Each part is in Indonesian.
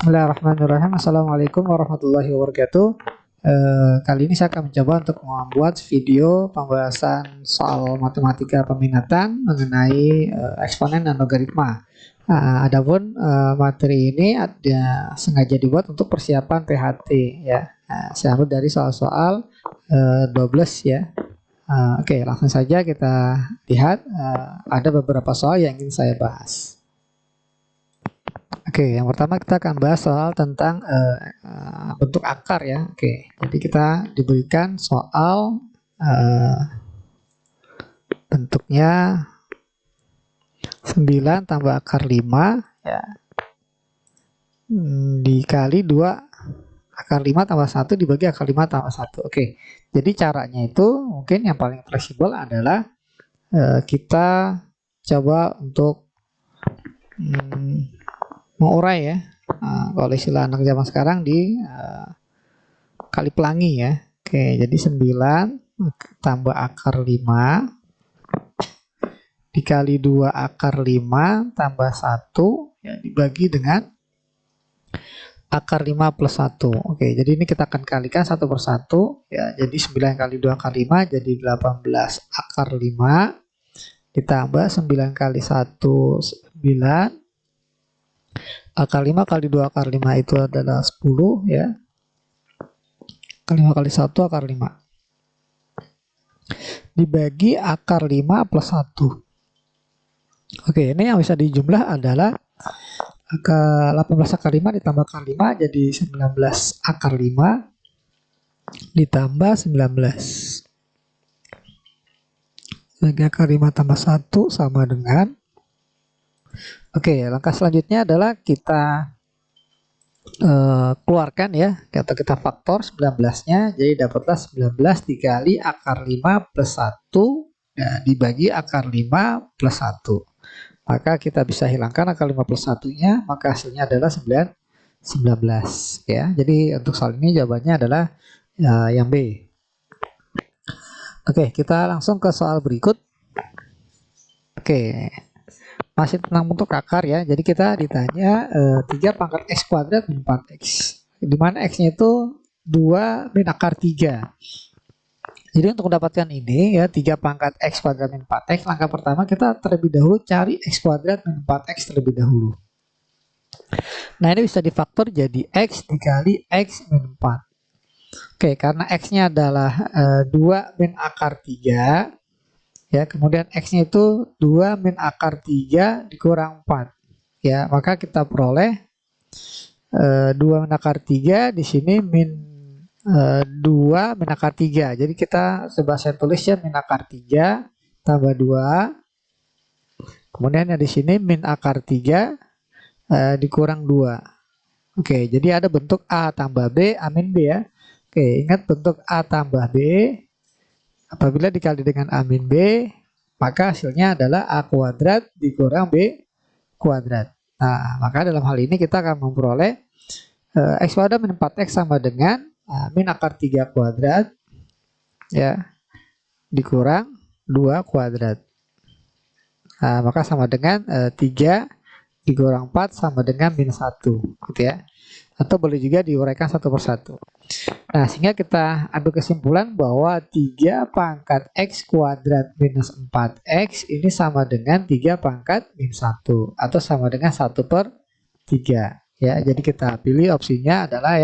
Bismillahirrahmanirrahim. Assalamualaikum warahmatullahi wabarakatuh. Kali ini saya akan mencoba untuk membuat video pembahasan soal matematika peminatan mengenai eksponen dan logaritma. Adapun materi ini ada sengaja dibuat untuk persiapan PHT ya. Saya ambil dari soal-soal 12 ya. Oke, langsung saja kita lihat. Ada beberapa soal yang ingin saya bahas. Oke, yang pertama kita akan bahas soal tentang bentuk akar ya. Oke, jadi kita diberikan soal bentuknya 9 tambah akar 5 ya, dikali 2 akar 5 tambah 1 dibagi akar 5 tambah 1. Oke, jadi caranya itu mungkin yang paling fleksibel adalah kita coba untuk mengurai ya, kalau istilah anak zaman sekarang di kali pelangi ya. Oke, jadi 9 tambah akar 5 dikali 2 akar 5 tambah 1 ya, dibagi dengan akar 5 plus 1. Oke, jadi ini kita akan kalikan satu per satu ya. Jadi 9 kali 2 akar 5 jadi 18 akar 5 ditambah 9 kali 1 9. Akar 5 kali 2 akar 5 itu adalah 10 ya. Akar 5 kali 1 akar 5. Dibagi akar 5 plus 1. Oke, ini yang bisa dijumlah adalah akar 18 akar 5 ditambah akar 5 jadi 19 akar 5 ditambah 19. Bagi akar 5 tambah 1 sama dengan. Oke, langkah selanjutnya adalah kita keluarkan ya, atau kita faktor 19-nya, jadi dapatlah 19 dikali akar 5 plus 1 ya, dibagi akar 5 plus 1. Maka kita bisa hilangkan akar 5 plus 1-nya, maka hasilnya adalah 19 ya. Jadi untuk soal ini jawabannya adalah yang B. Oke, kita langsung ke soal berikut. Oke, masih tentang bentuk akar ya. Jadi kita ditanya 3 pangkat x kuadrat min 4x. Di mana x-nya itu 2 min akar 3. Jadi untuk mendapatkan ini ya, 3 pangkat x kuadrat min 4x, langkah pertama kita terlebih dahulu cari x kuadrat min 4x terlebih dahulu. Nah, ini bisa difaktor jadi x dikali x min 4. Oke, karena x-nya adalah 2 min akar 3 ya, kemudian x-nya itu 2 min akar 3 dikurang 4 ya, maka kita peroleh 2 min akar 3 di sini min 2 min akar 3. Jadi kita coba saya tulis ya, min akar 3 tambah 2, kemudian yang di sini min akar 3 dikurang 2. Oke, jadi ada bentuk A tambah B A min B ya. Oke, ingat bentuk A tambah B apabila dikali dengan A min B, maka hasilnya adalah A kuadrat dikurang B kuadrat. Nah, maka dalam hal ini kita akan memperoleh x kuadrat min 4x sama dengan min akar 3 kuadrat ya, dikurang 2 kuadrat. Nah, maka sama dengan 3 dikurang 4 sama dengan min 1 gitu ya. Atau boleh juga diuraikan satu persatu. Nah, sehingga kita ambil kesimpulan bahwa 3 pangkat x kuadrat minus 4x ini sama dengan 3 pangkat min 1 atau sama dengan 1 per 3 ya. Jadi kita pilih opsinya adalah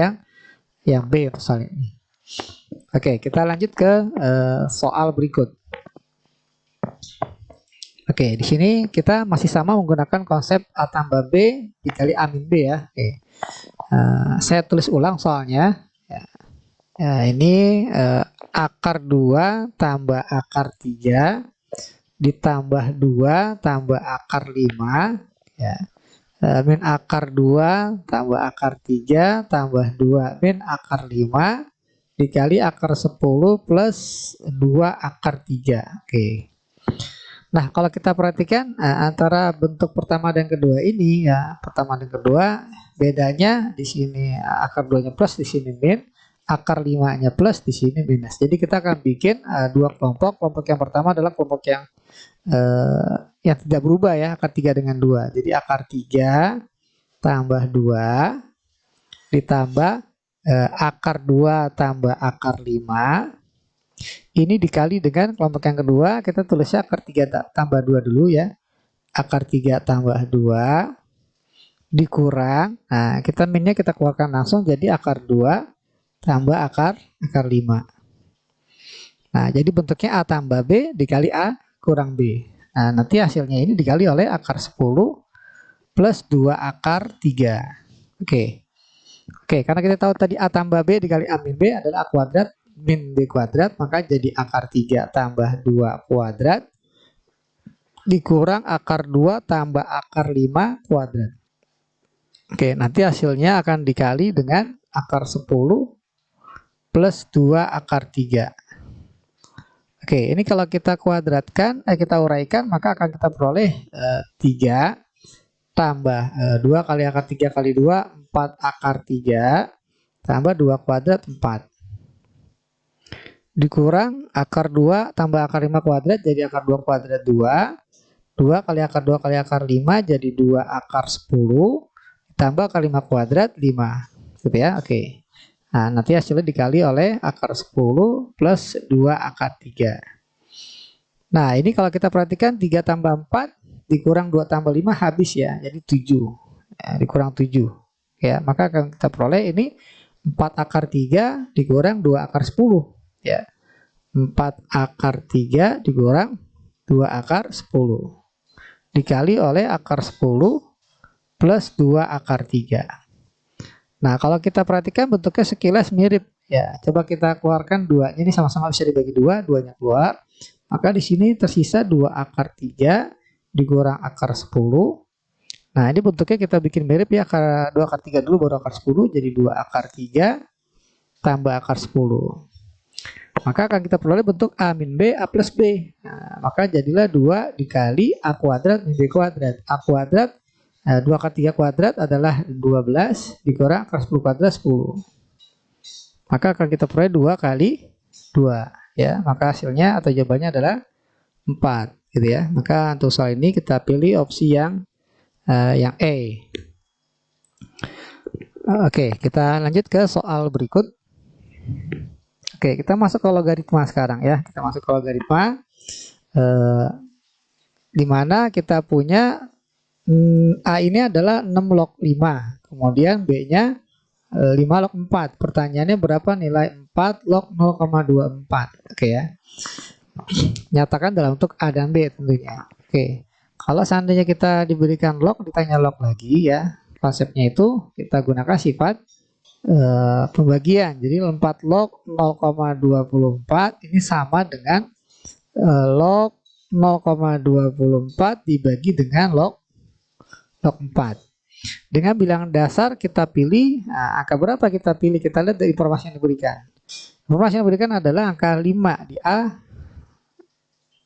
yang B untuk soal ini. Oke, kita lanjut ke soal berikut. Oke, di sini kita masih sama menggunakan konsep A tambah B dikali A min B ya. Oke. Saya tulis ulang soalnya ya. Ini akar 2 tambah akar 3 ditambah 2 tambah akar 5 ya, min akar 2 tambah akar 3 tambah 2 min akar 5 dikali akar 10 plus 2 akar 3. Oke. Nah, kalau kita perhatikan antara bentuk pertama dan kedua ini ya, pertama dan kedua bedanya di sini akar 2-nya plus, di sini min, akar 5-nya plus, di sini minus. Jadi kita akan bikin dua kelompok. Kelompok yang pertama adalah kelompok yang tidak berubah ya, akar 3 dengan 2. Jadi akar 3 tambah 2 ditambah akar 2 tambah akar 5. Ini dikali dengan kelompok yang kedua, kita tulisnya akar 3 tambah 2 dulu ya. Akar 3 tambah 2 dikurang, nah kita minnya kita keluarkan langsung jadi akar 2 tambah akar 5. Nah, jadi bentuknya A tambah B dikali A kurang B. Nah, nanti hasilnya ini dikali oleh akar 10 plus 2 akar 3. Oke. Oke, karena kita tahu tadi A tambah B dikali A min B adalah A kuadrat min B kuadrat, maka jadi akar 3 tambah 2 kuadrat dikurang akar 2 tambah akar 5 kuadrat. Oke, nanti hasilnya akan dikali dengan akar 10 plus 2 akar 3. Oke, ini kalau kita kuadratkan, kita uraikan, maka akan kita peroleh 3 tambah 2 kali akar 3 kali 2, 4 akar 3 tambah 2 kuadrat 4. Dikurang akar 2 tambah akar 5 kuadrat jadi akar 2 kuadrat 2. 2 kali akar 2 kali akar 5 jadi 2 akar 10 tambah akar 5 kuadrat 5. Gitu ya. Oke. Nah, nanti hasilnya dikali oleh akar 10 plus 2 akar 3. Nah, ini kalau kita perhatikan 3 tambah 4 dikurang 2 tambah 5 habis ya. Jadi 7. Ya, dikurang 7. Ya, maka akan kita peroleh ini 4 akar 3 dikurang 2 akar 10. Ya. 4 akar 3 dikurang 2 akar 10. Dikali oleh akar 10 plus 2 akar 3. Nah, kalau kita perhatikan bentuknya sekilas mirip ya. Coba kita keluarkan 2-nya ini sama-sama bisa dibagi 2, 2-nya keluar. Maka di sini tersisa 2 akar 3 dikurang akar 10. Nah, ini bentuknya kita bikin mirip ya. 2 akar 3 dulu baru akar 10 jadi 2 akar 3 tambah akar 10. Maka akan kita peroleh bentuk A min B A plus B. Nah, maka jadilah 2 dikali A kuadrat min B kuadrat. A kuadrat 2 akar 3 kuadrat adalah 12 dikurang akar 10 kuadrat 10. Maka akan kita peroleh 2 kali 2 ya. Maka hasilnya atau jawabannya adalah 4 gitu ya. Maka untuk soal ini kita pilih opsi yang E. Oke, kita lanjut ke soal berikut. Oke, kita masuk ke logaritma sekarang ya. Kita masuk ke logaritma di mana kita punya A ini adalah 6 log 5. Kemudian B-nya 5 log 4. Pertanyaannya berapa nilai 4 log 0,24. Oke ya. Nyatakan dalam bentuk A dan B tentunya. Oke. Kalau seandainya kita diberikan log, ditanya log lagi ya. Konsepnya itu kita gunakan sifat pembagian. Jadi 4 log 0,24 ini sama dengan log 0,24 dibagi dengan log 4. Dengan bilangan dasar kita pilih, nah, angka berapa kita pilih? Kita lihat dari informasi yang diberikan. Informasi yang diberikan adalah angka 5 di A,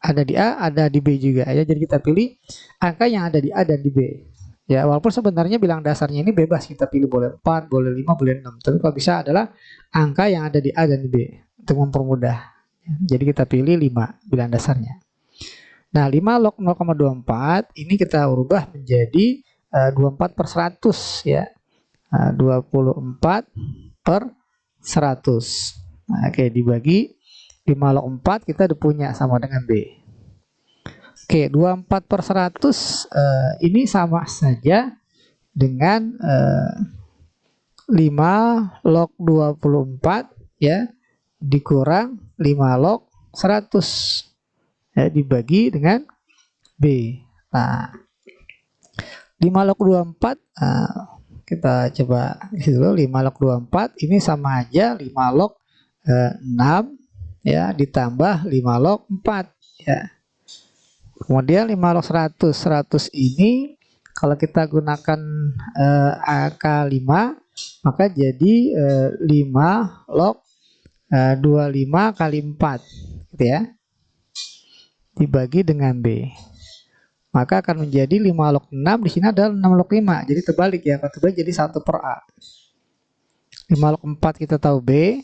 ada di B juga ya. Jadi kita pilih angka yang ada di A dan di B. Ya, walaupun sebenarnya bilangan dasarnya ini bebas, kita pilih boleh 4, boleh 5, boleh 6. Tapi kalau bisa adalah angka yang ada di A dan di B untuk mempermudah. Jadi kita pilih 5 bilangan dasarnya. Nah, 5 log 0,24 ini kita ubah menjadi 24 per 100 ya. 24 per 100. Nah, oke, dibagi 5 log 4 kita udah punya sama dengan B. Oke, 24 per 100 ini sama saja dengan 5 log 24 ya dikurang 5 log 100 ya, dibagi dengan B. Nah, 5 log 24 kita coba dulu 5 log 24 ini sama aja 5 log 6 ya ditambah 5 log 4 ya. Kemudian 5 log 100 ini kalau kita gunakan angka 5 maka jadi 5 log 25 kali 4 gitu ya. Dibagi dengan B. Maka akan menjadi 5 log 6 di sini adalah 6 log 5. Jadi terbalik ya, kalau terbalik jadi 1 per A. 5 log 4 kita tahu B.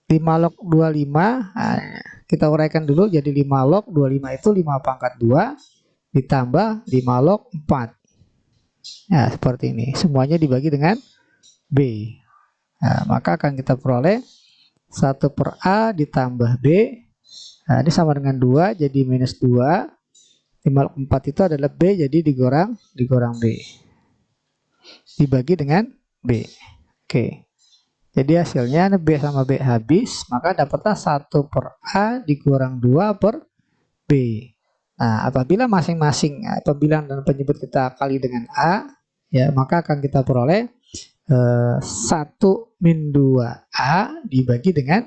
5 log 25 kita uraikan dulu jadi 5 log 25 itu 5 pangkat 2 ditambah 5 log 4. Ya, seperti ini. Semuanya dibagi dengan B. Nah, maka akan kita peroleh 1 per A ditambah B. Nah, ini sama dengan 2, jadi minus 2. 5/4 itu adalah B, jadi digorang B. Dibagi dengan B. Oke. Jadi hasilnya B sama B habis, maka dapatlah 1 per A dikurang 2 per B. Nah, apabila apabila dan penyebut kita kali dengan A, ya maka akan kita peroleh 1 min 2A dibagi dengan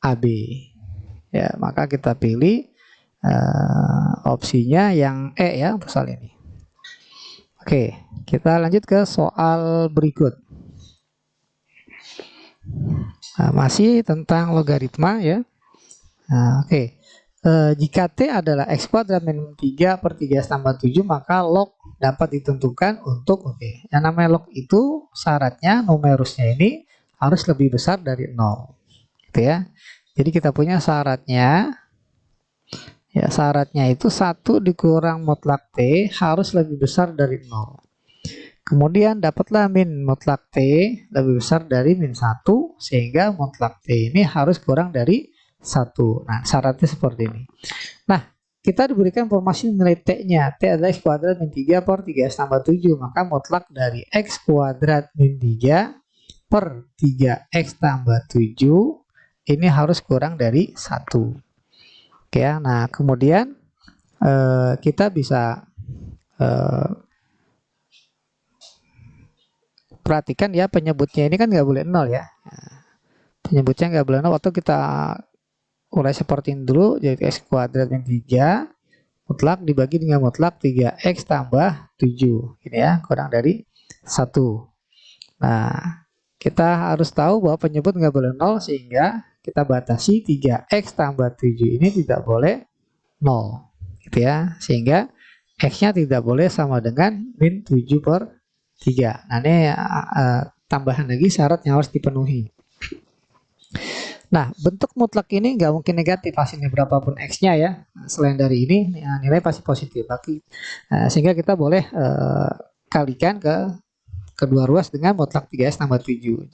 AB. Ya, maka kita pilih opsinya yang E ya untuk soal ini. Oke, kita lanjut ke soal berikut. Nah, masih tentang logaritma ya. Nah, oke. Jika T adalah X kuadrat minus 3 per 3 tambah 7, maka log dapat ditentukan untuk, yang namanya log itu syaratnya numerusnya ini harus lebih besar dari 0. Gitu ya. Jadi kita punya syaratnya, ya syaratnya itu 1 dikurang mutlak T harus lebih besar dari 0. Kemudian dapatlah min mutlak T lebih besar dari min 1, sehingga mutlak T ini harus kurang dari 1. Nah, syaratnya seperti ini. Nah, kita diberikan informasi nilai T-nya. T adalah X kuadrat min 3 per 3 tambah 7. Maka mutlak dari X kuadrat min 3 per 3X tambah 7 ini harus kurang dari 1. Oke ya, nah kemudian kita bisa perhatikan ya, penyebutnya ini kan nggak boleh 0 ya. Penyebutnya nggak boleh 0. Waktu kita mulai seperti ini dulu, jadi X kuadrat min 3 mutlak dibagi dengan mutlak 3X tambah 7. Ini ya, kurang dari 1. Nah, kita harus tahu bahwa penyebut nggak boleh 0, sehingga kita batasi 3X tambah 7 ini tidak boleh 0. Gitu ya, sehingga X-nya tidak boleh sama dengan min 7 per 3. Nah, ini tambahan lagi syarat yang harus dipenuhi. Nah, bentuk mutlak ini nggak mungkin negatif hasilnya berapapun X-nya ya. Selain dari ini, nilai pasti positif. Sehingga kita boleh kalikan ke kedua ruas dengan mutlak 3X tambah 7.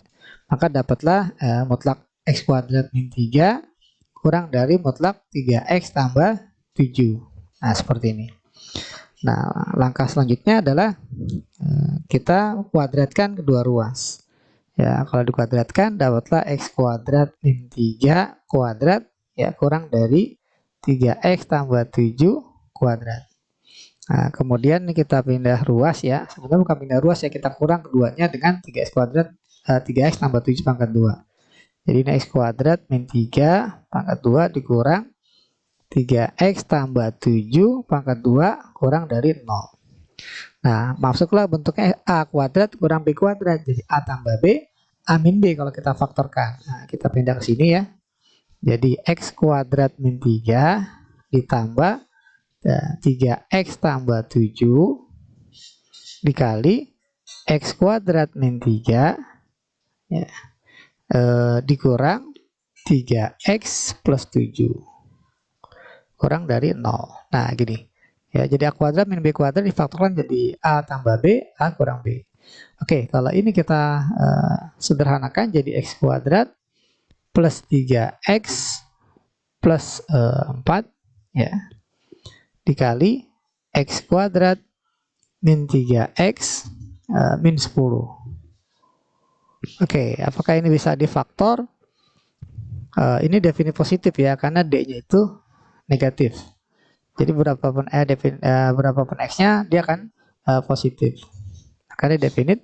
Maka dapatlah mutlak X kuadrat min 3 kurang dari mutlak 3X tambah 7. Nah, seperti ini. Nah, langkah selanjutnya adalah kita kuadratkan kedua ruas. Ya, kalau dikuadratkan dapatlah X kuadrat min 3 kuadrat ya kurang dari 3X tambah 7 kuadrat. Nah, kemudian kita pindah ruas ya. Sebenarnya bukan pindah ruas ya, kita kurang keduanya dengan 3X kuadrat 3X tambah 7 pangkat 2. Jadi ini X kuadrat min 3 pangkat 2 dikurang 3X tambah 7 pangkat 2 kurang dari 0. Nah, masuklah bentuknya A kuadrat kurang B kuadrat. Jadi A tambah B, A min B kalau kita faktorkan. Nah, kita pindah ke sini ya. Jadi X kuadrat min 3 ditambah 3X tambah 7 dikali X kuadrat min 3 ya, dikurang 3X plus 7 kurang dari 0. Nah, gini. Ya, jadi A kuadrat min B kuadrat difaktorkan jadi A tambah B, A kurang B. Oke, kalau ini kita sederhanakan jadi X kuadrat plus 3X plus 4 ya, dikali X kuadrat min 3X min 10. Oke, apakah ini bisa difaktor? Ini definisi positif ya, karena D-nya itu negatif. Jadi berapapun X-nya dia akan positif. Karena definisi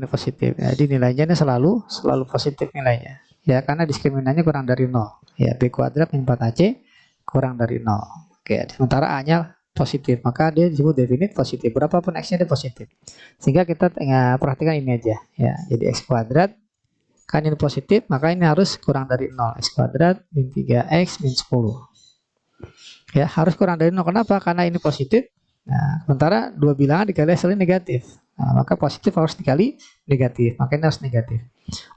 positif. Jadi nilainya ini selalu positif nilainya. Ya, karena diskriminannya kurang dari 0. Ya, B kuadrat min 4AC kurang dari 0. Oke, sementara A-nya positif, maka dia disebut definite positif. Berapapun X-nya dia positif. Sehingga kita perhatikan ini aja. Ya, jadi X kuadrat kan ini positif, maka ini harus kurang dari 0. X kuadrat min 3X min 10. Ya, harus kurang dari 0. Kenapa? Karena ini positif. Nah, sementara dua bilangan dikali hasilnya negatif. Nah, maka positif harus dikali negatif. Makanya harus negatif.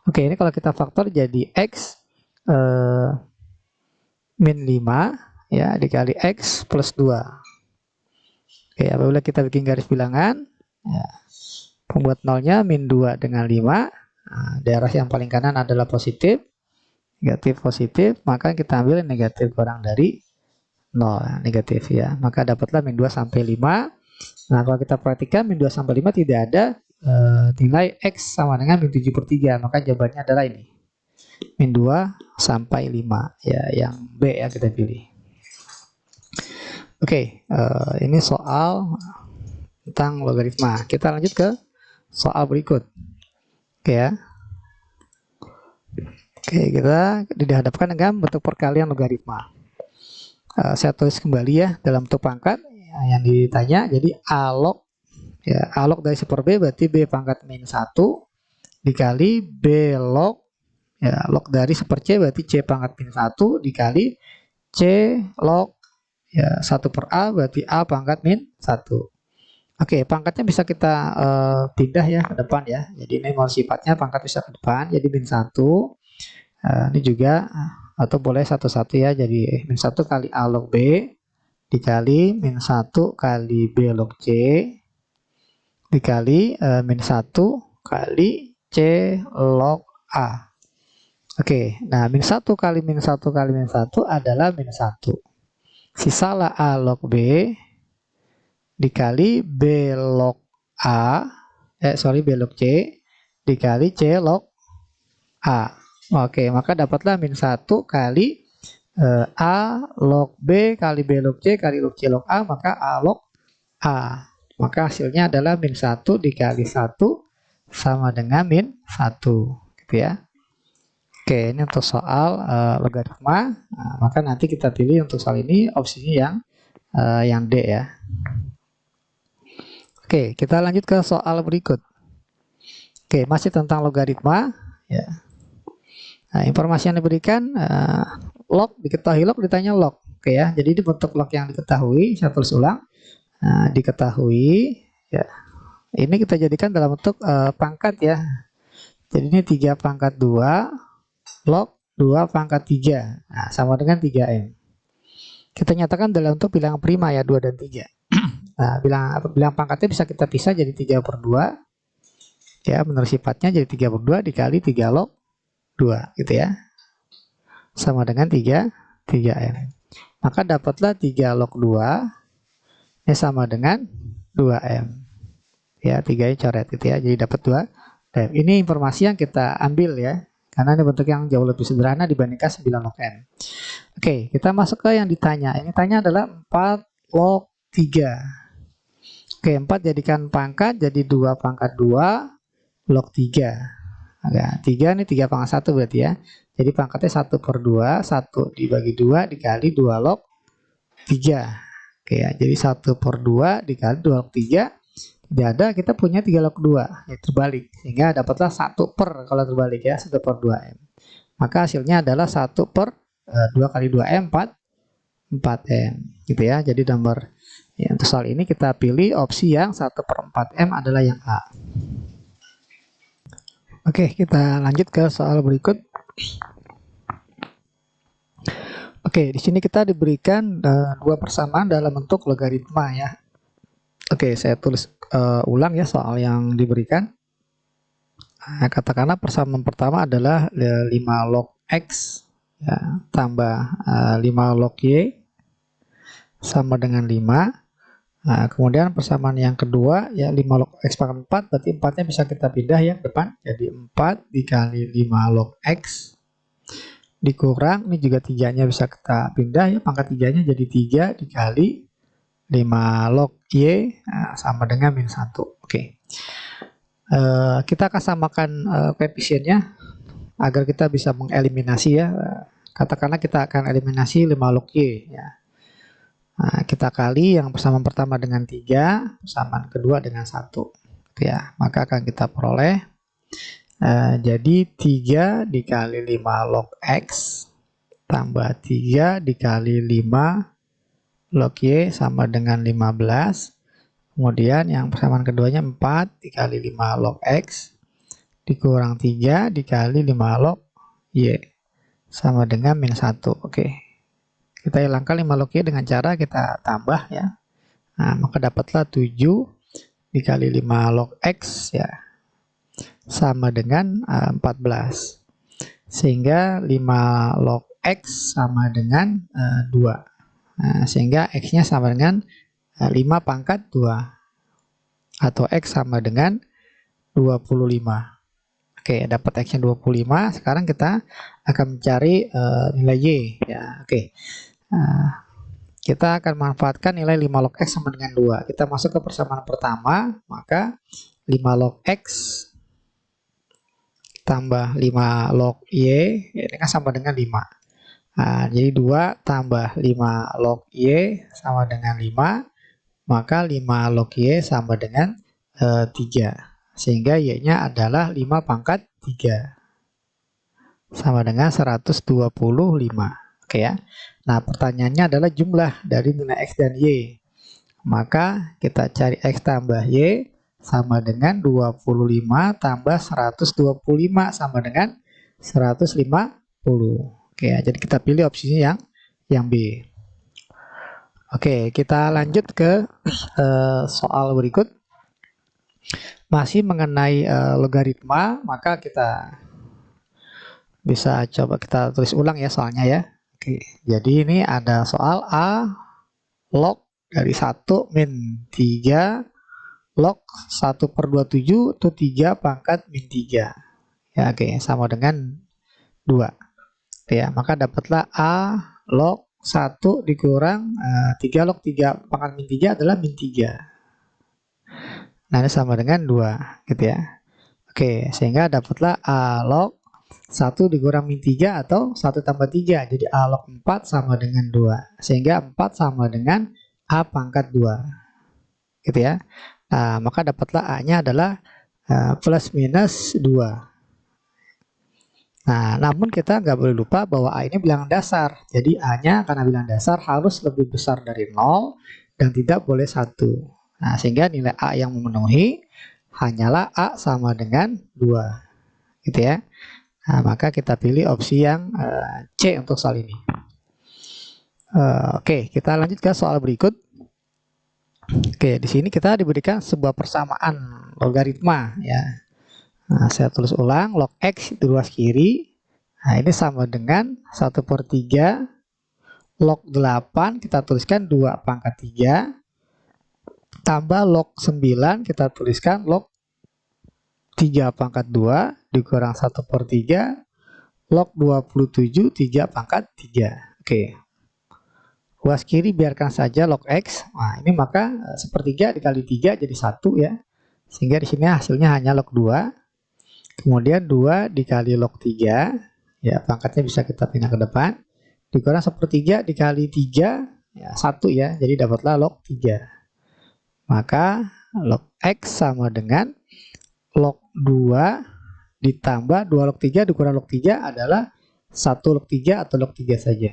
Oke, ini kalau kita faktor jadi X min 5 ya dikali X plus 2. Oke, apabila kita bikin garis bilangan ya, Pembuat nolnya min 2 dengan 5. Nah, daerah yang paling kanan adalah positif, negatif, positif, maka kita ambil negatif kurang dari 0, negatif ya. Maka dapatlah min 2 sampai 5. Nah, kalau kita perhatikan min 2 sampai 5 tidak ada nilai X sama dengan min 7/3. Maka jawabannya adalah ini. Min 2 sampai 5. Ya, yang B ya kita pilih. Oke, ini soal tentang logaritma. Kita lanjut ke soal berikut. Oke ya. Oke, kita dihadapkan dengan bentuk perkalian logaritma. Saya tulis kembali ya dalam bentuk pangkat yang ditanya. Jadi A log ya, A log dari 1 per B berarti B pangkat min 1 dikali B log ya, log dari 1 per C berarti C pangkat min 1 dikali C log ya 1 per A berarti A pangkat min 1. Oke, pangkatnya bisa kita pindah ya ke depan ya. Jadi ini mau sifatnya pangkat bisa ke depan. Jadi min 1. Ini juga atau boleh satu-satu ya. Jadi min 1 kali A log B dikali min 1 kali B log C dikali min 1 kali C log A. Oke, nah min 1 kali min 1 kali min 1 adalah min 1. Sisalah A log B dikali B log A, B log C dikali C log A. Oke, maka dapatlah min 1 kali A log B kali B log C kali log C log A, maka A log A. Maka hasilnya adalah min 1 dikali 1 sama dengan min 1. Gitu ya. Oke, ini untuk soal logaritma. Nah, maka nanti kita pilih untuk soal ini opsinya yang D ya. Oke, kita lanjut ke soal berikut. Oke, masih tentang logaritma ya. Nah, informasi yang diberikan log diketahui, log ditanya log. Oke ya. Jadi ini bentuk log yang diketahui, saya tulis ulang. Nah, diketahui ya. Ini kita jadikan dalam bentuk pangkat ya. Jadi ini 3 pangkat 2 log 2 pangkat 3. Nah, sama dengan 3M. Kita nyatakan dalam bentuk bilangan prima ya, 2 dan 3. Nah, bilangan pangkatnya bisa kita pisah jadi 3/2. Ya, menurut sifatnya jadi 3/2 dikali 3 log 2 gitu ya. Sama dengan 3M. Maka dapatlah 3 log 2 ini sama dengan 2M. Ya, 3 coret gitu ya. Jadi dapat 2M. Ini informasi yang kita ambil ya. Karena ini bentuk yang jauh lebih sederhana dibandingkan 9 log M. Oke, kita masuk ke yang ditanya. Yang ditanya adalah 4 log 3. Oke, 4 jadikan pangkat jadi 2 pangkat 2 log 3. Nah, 3 ini 3 pangkat 1 berarti ya. Jadi pangkatnya 1/2, 1 dibagi 2 dikali 2 log 3. Oke ya, jadi 1/2 dikali 2 log 3. Tidak ada, kita punya 3 log 2. Ya, terbalik. Sehingga dapatlah 1 per, kalau terbalik ya, 1/2M. Maka hasilnya adalah 1/2 kali 2M, 4M. Gitu ya, jadi nomor ya, untuk soal ini kita pilih opsi yang 1/4M adalah yang A. Oke, kita lanjut ke soal berikut. Oke, di sini kita diberikan dua persamaan dalam bentuk logaritma ya. Oke, saya tulis ulang ya soal yang diberikan. Nah, katakanlah persamaan pertama adalah 5 log X ya, tambah 5 log Y sama dengan 5. Nah, kemudian persamaan yang kedua ya 5 log X pangkat 4, berarti 4-nya bisa kita pindah ya ke depan. Jadi 4 dikali 5 log X dikurang, ini juga 3-nya bisa kita pindah ya, pangkat 3-nya jadi 3 dikali 5 log Y sama dengan min 1. Oke. Kita akan samakan koefisiennya agar kita bisa mengeliminasi ya. Katakanlah kita akan eliminasi 5 log Y ya. Nah, kita kali yang persamaan pertama dengan 3, persamaan kedua dengan 1. Ya, maka akan kita peroleh jadi 3 dikali 5 log X tambah 3 dikali 5 log Y sama dengan 15. Kemudian yang persamaan keduanya 4 dikali 5 log X dikurang 3 dikali 5 log Y sama dengan min 1. Oke. Kita hilangkan 5 log Y dengan cara kita tambah ya. Nah, maka dapatlah 7 dikali 5 log X ya sama dengan 14. Sehingga 5 log X sama dengan 2. Nah, sehingga X-nya sama dengan 5 pangkat 2. Atau X sama dengan 25. Oke, dapat X-nya 25. Sekarang kita akan mencari nilai Y. Ya, oke. Kita akan manfaatkan nilai 5 log X sama dengan 2. Kita masuk ke persamaan pertama, maka 5 log X tambah 5 log Y, ini kan sama dengan 5. Nah, jadi 2 tambah 5 log Y sama dengan 5, maka 5 log Y sama dengan 3. Sehingga Y-nya adalah 5 pangkat 3. Sama dengan 125. Oke ya. Nah, pertanyaannya adalah jumlah dari nilai X dan Y. Maka kita cari X tambah Y sama dengan 25 tambah 125 sama dengan 150. Oke ya, jadi kita pilih opsinya yang B. Oke, kita lanjut ke soal berikut. Masih mengenai logaritma, maka kita bisa coba kita tulis ulang ya soalnya ya. Oke, jadi ini ada soal A log dari 1 min 3 log 1/27 itu 3 pangkat min 3. Ya, oke, sama dengan 2. Oke, ya, maka dapatlah A log 1 dikurang 3 log 3 pangkat min 3 adalah min 3. Nah, ini sama dengan 2, gitu ya. Oke, sehingga dapatlah A log 1 dikurang min 3 atau 1 tambah 3. Jadi A log 4 sama dengan 2. Sehingga 4 sama dengan A pangkat 2. Gitu ya. Nah, maka dapatlah A-nya adalah plus minus 2. Nah, namun kita nggak boleh lupa bahwa A ini bilangan dasar. Jadi A-nya karena bilangan dasar harus lebih besar dari 0 dan tidak boleh 1. Nah, sehingga nilai A yang memenuhi hanyalah A sama dengan 2. Gitu ya. Nah, maka kita pilih opsi yang C untuk soal ini. Oke, kita lanjut ke soal berikut. Oke, di sini kita diberikan sebuah persamaan logaritma ya. Nah, saya tulis ulang, log X di ruas kiri. Nah, ini sama dengan 1/3 log 8, kita tuliskan 2 pangkat 3. Tambah log 9, kita tuliskan log 3 pangkat 2 dikurang 1/3 log 27 3 pangkat 3. Oke. Ruas kiri biarkan saja log X. Nah, ini maka 1/3 dikali 3 jadi 1 ya. Sehingga di sini hasilnya hanya log 2. Kemudian 2 dikali log 3. Ya, pangkatnya bisa kita pindah ke depan. Dikurang 1/3 dikali 3 ya 1 ya. Jadi dapatlah log 3. Maka log X sama dengan log 2 ditambah 2 log 3 dikurang log 3 adalah 1 log 3 atau log 3 saja.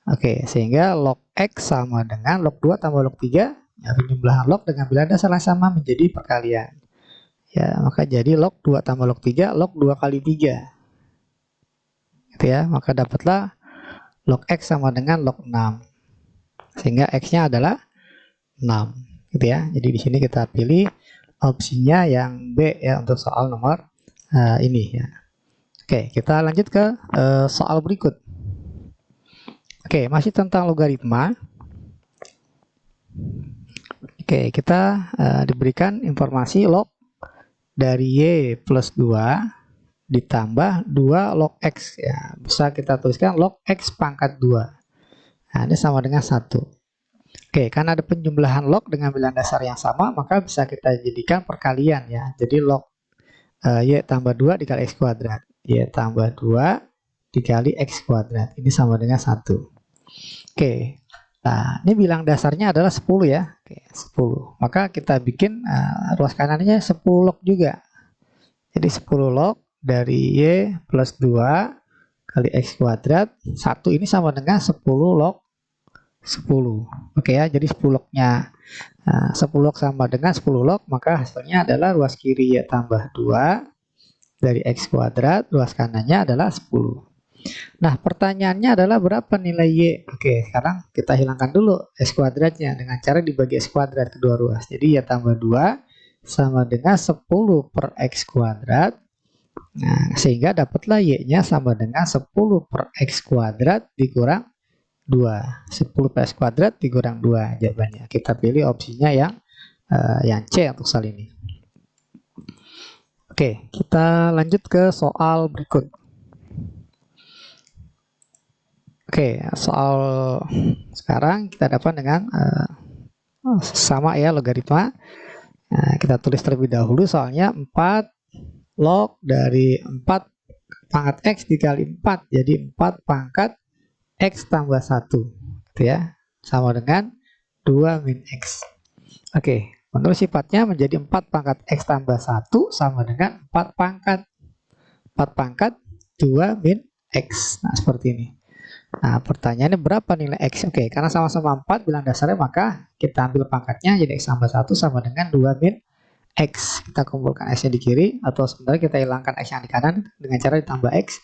Oke, sehingga log X sama dengan log 2 tambah log 3. Ya, penjumlahan log dengan bilangan dasar yang sama menjadi perkalian. Ya, maka jadi log 2 tambah log 3, log 2 kali 3. Gitu ya, maka dapatlah log X sama dengan log 6. Sehingga X-nya adalah 6. Gitu ya. Jadi di sini kita pilih opsinya yang B ya untuk soal nomor ini ya. Oke, kita lanjut ke soal berikut. Oke, masih tentang logaritma. Oke, kita diberikan informasi log dari Y plus 2 ditambah 2 log X ya. Bisa kita tuliskan log X pangkat 2. Nah, ini sama dengan 1. Oke, karena ada penjumlahan log dengan bilangan dasar yang sama, maka bisa kita jadikan perkalian ya. Jadi log Y tambah 2 dikali X kuadrat. Y tambah 2 dikali X kuadrat. Ini sama dengan 1. Oke, nah ini bilangan dasarnya adalah 10 ya. Oke, 10. Maka kita bikin ruas kanannya 10 log juga. Jadi 10 log dari Y plus 2 kali X kuadrat. 1 ini sama dengan 10 log 10. Oke ya, jadi 10 lognya 10 log sama dengan 10 log, maka hasilnya adalah ruas kiri Y tambah 2 dari X kuadrat, ruas kanannya adalah 10. Nah, pertanyaannya adalah berapa nilai Y? Oke, sekarang kita hilangkan dulu X kuadratnya dengan cara dibagi X kuadrat kedua ruas. Jadi Y tambah 2 sama dengan 10 per X kuadrat. Nah, sehingga dapatlah Y-nya sama dengan 10 per X kuadrat dikurang 2. 10 per X kuadrat dikurang 2 jawabannya. Kita pilih opsinya yang C untuk soal ini. Oke, kita lanjut ke soal berikut. Oke, soal sekarang kita dapat dengan sama ya logaritma. Nah, kita tulis terlebih dahulu soalnya 4 log dari 4 pangkat X dikali 4. Jadi 4 pangkat X tambah 1. Gitu ya. Sama dengan 2 min X. Oke, menurut sifatnya menjadi 4 pangkat X tambah 1 sama dengan 4 pangkat 2 min X. Nah, seperti ini. Nah, pertanyaannya berapa nilai X? Oke, karena sama-sama 4 bilang dasarnya, maka kita ambil pangkatnya, jadi X tambah 1 sama dengan 2 min X. Kita kumpulkan X-nya di kiri, atau sebenarnya kita hilangkan X yang di kanan dengan cara ditambah X,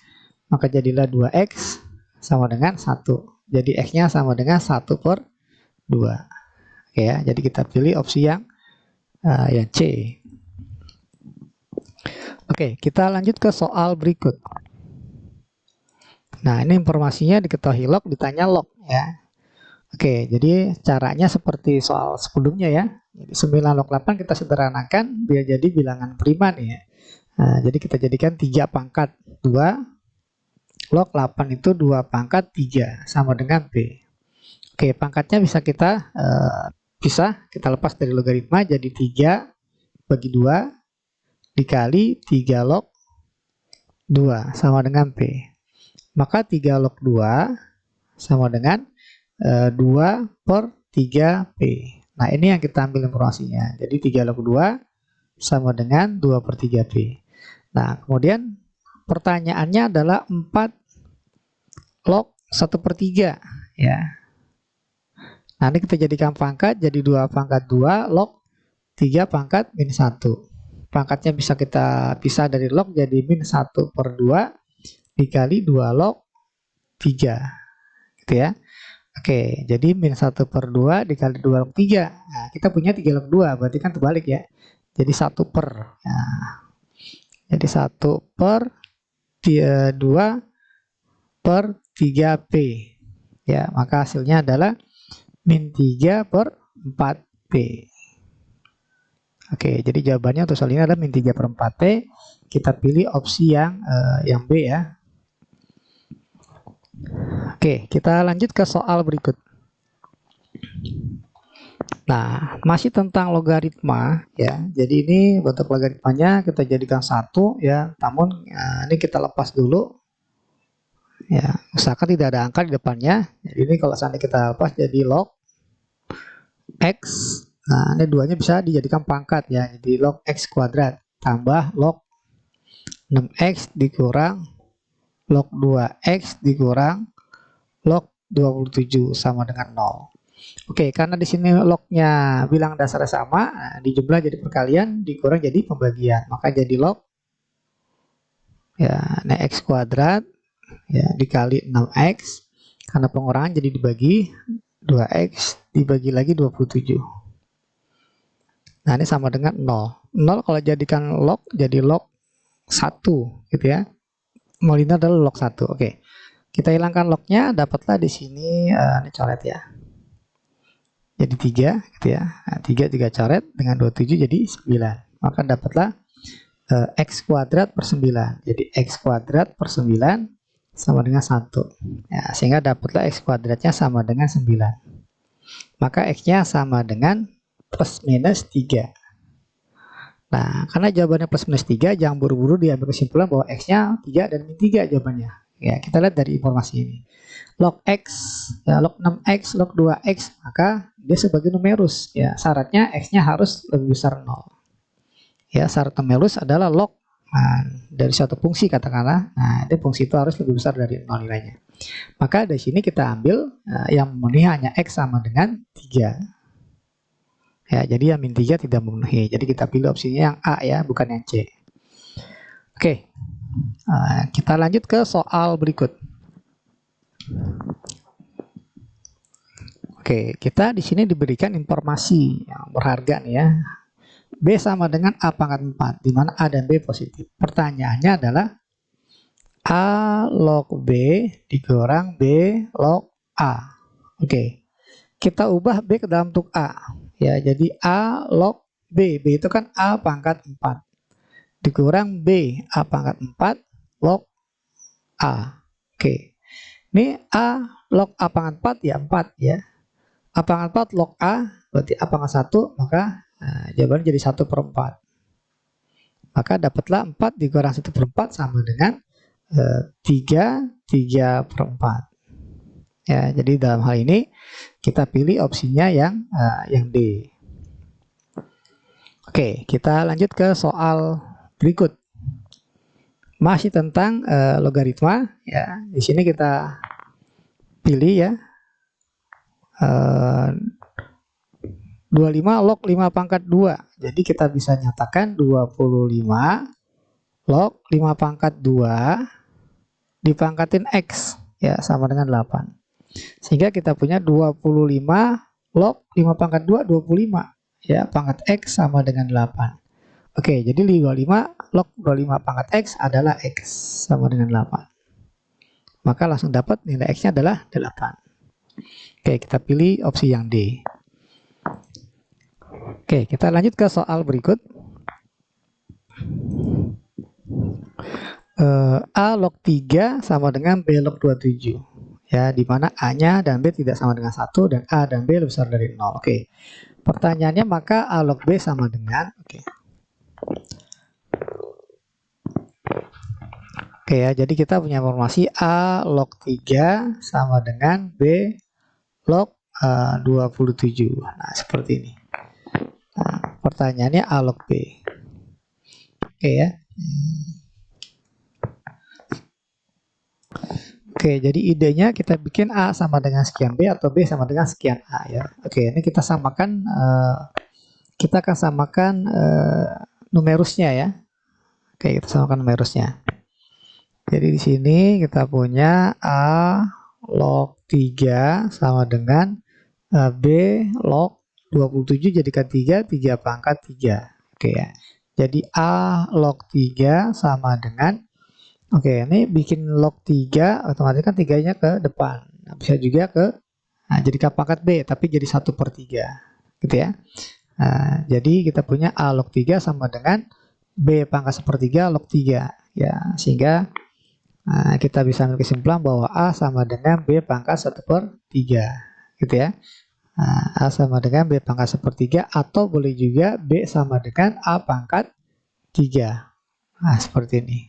maka jadilah 2X sama dengan 1. Jadi X-nya sama dengan 1 per 2. Oke ya, jadi kita pilih opsi yang C. Oke, kita lanjut ke soal berikut. Nah, ini informasinya diketahui log, ditanya log ya. Oke, jadi caranya seperti soal sebelumnya ya. Jadi 9 log 8 kita sederhanakan biar jadi bilangan prima nih ya. Nah, jadi kita jadikan 3 pangkat 2 log 8 itu 2 pangkat 3 sama dengan P. Oke, pangkatnya bisa kita kita lepas dari logaritma jadi 3 bagi 2 dikali 3 log 2 sama dengan P. Maka 3 log 2 sama dengan 2 per 3P. Nah, ini yang kita ambil informasinya. Jadi 3 log 2 sama dengan 2 per 3P. Nah, kemudian pertanyaannya adalah 4 log 1 per 3. Ya. Nanti kita jadikan pangkat, jadi 2 pangkat 2 log 3 pangkat min 1. Pangkatnya bisa kita pisah dari log jadi min 1 per 2 dikali 2 log 3 gitu ya. Oke, jadi min 1 per 2 dikali 2 log 3. Nah, kita punya 3 log 2, berarti kan terbalik ya. Jadi 1 per. Nah, jadi 1 per 2 per 3P. Ya, maka hasilnya adalah min 3 per 4P. Oke, jadi jawabannya untuk soal ini adalah min 3 per 4P. Kita pilih opsi yang B ya. Oke, kita lanjut ke soal berikut. Nah, masih tentang logaritma ya. Jadi ini bentuk logaritmanya kita jadikan 1 ya. Namun ini kita lepas dulu. Ya, usahakan tidak ada angka di depannya. Jadi ini kalau seandainya kita lepas jadi log X. Nah, ini duanya bisa dijadikan pangkat ya. Jadi log X kuadrat tambah log 6X dikurang log 2X dikurang log 27 sama dengan 0. Oke, karena di sini lognya bilang dasarnya sama, nah, dijumlah jadi perkalian, dikurang jadi pembagian. Maka jadi log ya, nah, X kuadrat ya dikali 6X. Karena pengurangan jadi dibagi 2X dibagi lagi 27. Nah, ini sama dengan 0. 0 kalau jadikan log jadi log 1 gitu ya. Nol ini adalah log 1. Oke. Kita hilangkan lognya, dapatlah di sini ini coret ya. Jadi 3 gitu ya. Nah, 3 coret dengan 27 jadi 9. Maka dapatlah X kuadrat per 9. Jadi X kuadrat per 9 sama dengan 1. Ya, sehingga dapatlah X kuadratnya sama dengan 9. Maka X-nya sama dengan plus minus 3. Nah, karena jawabannya plus minus 3, jangan buru-buru diambil kesimpulan bahwa X-nya 3 dan min 3 jawabannya. Ya, kita lihat dari informasi ini. Log X, ya, log 6X, log 2X, maka dia sebagai numerus. Ya, syaratnya X-nya harus lebih besar 0. Ya, syarat numerus adalah log dari suatu fungsi katakanlah. Nah, ini fungsi itu harus lebih besar dari 0 nilainya. Maka dari sini kita ambil yang memenuhi hanya X sama dengan 3. Ya, jadi yang min 3 tidak memenuhi. Jadi kita pilih opsinya yang A ya, bukan yang C. Oke. Kita lanjut ke soal berikut. Oke, kita di sini diberikan informasi yang berharga nih ya. B sama dengan A pangkat 4, di mana A dan B positif. Pertanyaannya adalah A log B dikurang B log A. Oke, kita ubah B ke dalam bentuk A. Ya, jadi A log B. B itu kan A pangkat 4. Dikurang B A pangkat 4 log A. Oke, ini A log A pangkat 4 ya 4 ya. A pangkat 4 log A berarti A pangkat 1, maka jawabannya jadi 1/4. Maka dapatlah 4 dikurang 1/4 sama dengan 3/4. Ya, jadi dalam hal ini kita pilih opsinya yang D. Oke, kita lanjut ke soal berikut. Masih tentang logaritma ya. Di sini kita pilih ya 25 log 5 pangkat 2. Jadi kita bisa nyatakan 25 log 5 pangkat 2 dipangkatin X ya sama dengan 8. Sehingga kita punya 25 log 5 pangkat 2 25 ya, pangkat X sama dengan 8. Oke, jadi 25 log 25 pangkat X adalah X sama dengan 8. Maka langsung dapat nilai X-nya adalah 8. Oke, kita pilih opsi yang D. Oke, kita lanjut ke soal berikut. A log 3 sama dengan B log 27. Ya, di mana A-nya dan B tidak sama dengan 1 dan A dan B lebih besar dari 0. Oke. Pertanyaannya maka A log B sama dengan Oke ya, jadi kita punya informasi A log 3 sama dengan B log 27. Nah, seperti ini. Nah, pertanyaannya A log B. Oke ya. Oke, jadi idenya kita bikin A sama dengan sekian B atau B sama dengan sekian A ya. Oke, ini kita samakan, kita akan samakan numerusnya ya. Oke, kita samakan numerusnya. Jadi di sini kita punya A log 3 sama dengan B log 27 jadikan 3 pangkat 3. Oke ya. Jadi A log 3 sama dengan ini bikin log 3 otomatis kan 3-nya ke depan. Nah, bisa juga jadikan pangkat B tapi jadi 1/3 gitu ya. Nah, jadi kita punya A log 3 sama dengan B pangkat 1/3 log 3 ya, sehingga kita bisa ambil kesimpulan bahwa A sama dengan B pangkat 1/3 gitu ya. A sama dengan B pangkat 1/3 atau boleh juga B sama dengan A pangkat 3. Nah, seperti ini.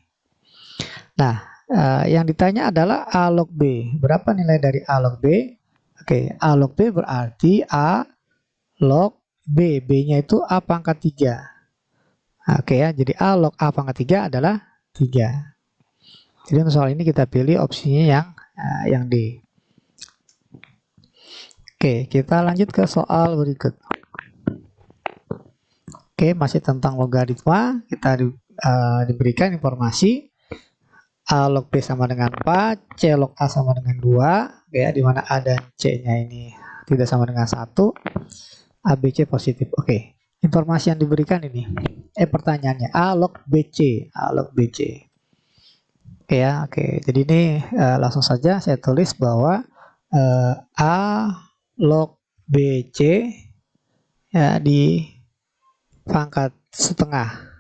Nah, yang ditanya adalah A log B. Berapa nilai dari A log B? Oke, A log B berarti A log B. B-nya itu A pangkat 3. Oke ya, jadi A log A pangkat 3 adalah 3. Jadi untuk soal ini kita pilih opsinya yang D. Oke, kita lanjut ke soal berikut. Oke, masih tentang logaritma. Kita diberikan informasi A log B sama dengan 4, C log A sama dengan 2, ya, di mana A dan C-nya ini tidak sama dengan 1, A, B, C positif. Oke, informasi yang diberikan ini, pertanyaannya A log BC, A log BC. Oke ya, oke. Jadi ini langsung saja saya tulis bahwa A log BC ya di pangkat setengah.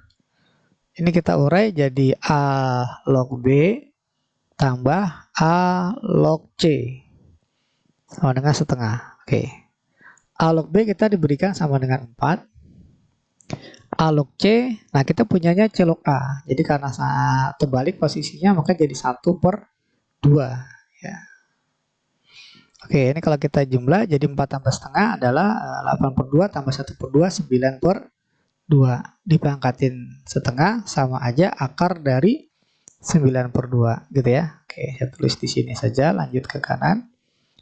Ini kita urai jadi A log B tambah A log C sama dengan setengah. Oke. A log B kita diberikan sama dengan 4. A log C, nah kita punyanya C log A. Jadi karena terbalik posisinya maka jadi 1/2 ya. Oke, ini kalau kita jumlah jadi 4 tambah setengah adalah 8/2 tambah 1/2 9/2 dipangkatin setengah sama aja akar dari 9/2 gitu ya. Oke, saya tulis di sini saja, lanjut ke kanan.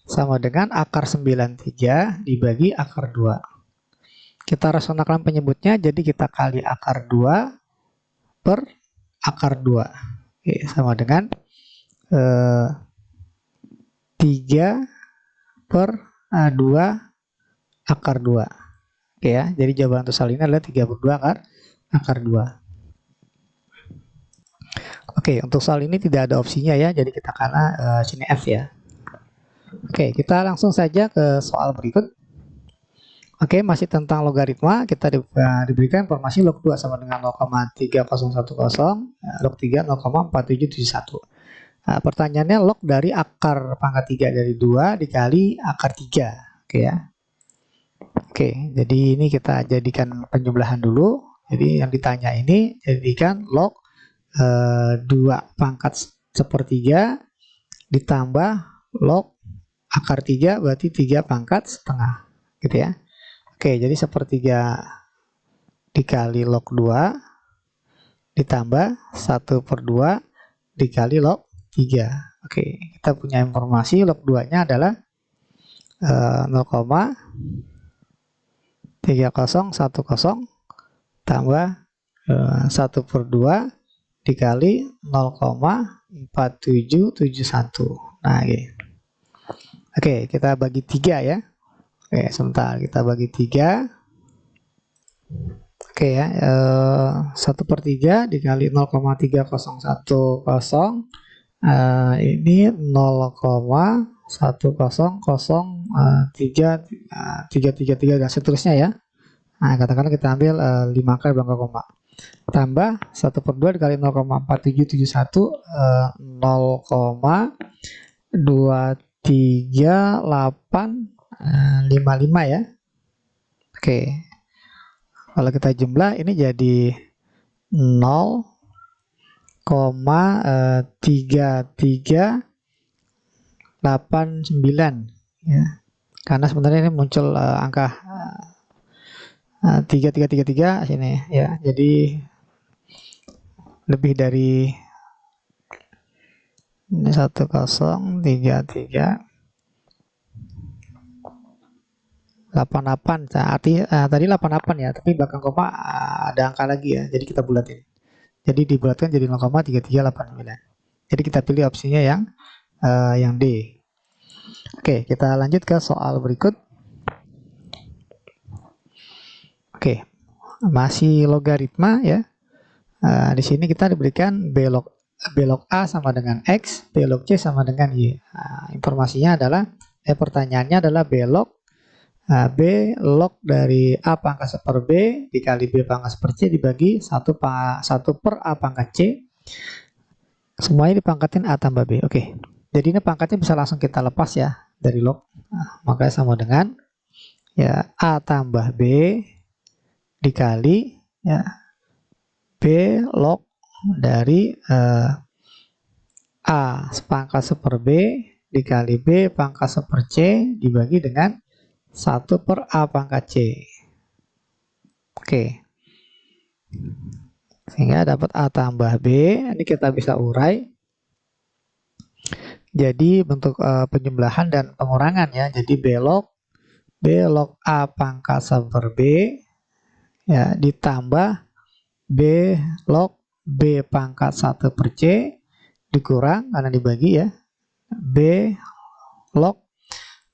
Sama dengan akar 93 dibagi akar 2. Kita rasionalkan penyebutnya, jadi kita kali akar 2 per akar 2. Oke, sama dengan 3/2 akar 2. Oke ya, jadi jawaban untuk soal ini adalah 3/2 akar 2. Oke, untuk soal ini tidak ada opsinya ya, jadi kita karena sini F ya. Oke, kita langsung saja ke soal berikut. Oke, masih tentang logaritma, kita diberikan informasi log 2 sama dengan 0,3010, log 3 0,4771. Nah, pertanyaannya log dari akar pangkat 3 dari 2 dikali akar 3. Oke ya. Oke, jadi ini kita jadikan penjumlahan dulu. Jadi yang ditanya ini jadikan log 2 pangkat sepertiga ditambah log akar 3 berarti 3 pangkat setengah. Gitu ya. Oke, jadi sepertiga dikali log 2 ditambah 1/2 dikali log 3. Oke, kita punya informasi log 2-nya adalah 0,3010 tambah 1/2 dikali 0,4771. Nah, gitu. Oke, kita bagi 3 ya. Oke, sebentar kita bagi 3. Oke ya, 1/3 dikali 0,3010 ini 0,100333 dan seterusnya ya. Nah, katakanlah kita ambil 5 kali belakang koma. Tambah 1/2 dikali 0,4771 0,23855 ya. Oke. Kalau kita jumlah ini jadi 0,3389 ya. Karena sebenarnya ini muncul angka 3333 sini ya. Jadi lebih dari 103388. Tadi 88 ya, tapi belakang koma ada angka lagi ya. Jadi kita bulatin. Jadi dibulatkan jadi 0,3389. Jadi kita pilih opsinya yang D. Oke, kita lanjut ke soal berikut. Oke, masih logaritma ya. Di sini kita diberikan B log A sama dengan X, B log C sama dengan Y. Informasinya adalah, pertanyaannya adalah B log dari A pangkat 1/B dikali B pangkat 1/C dibagi 1 per A pangkat C. Semuanya dipangkatin A tambah B. Oke, jadi ini pangkatnya bisa langsung kita lepas ya dari log. Makanya sama dengan ya A tambah B dikali ya B log dari A pangkat 1/B dikali B pangkat 1/C dibagi dengan 1 per A pangkat C. Oke. Sehingga dapat A tambah B. Ini kita bisa urai. Jadi bentuk penjumlahan dan pengurangan ya. Jadi B log A pangkat 1/B ya ditambah B log B pangkat 1/C dikurang karena dibagi ya. B log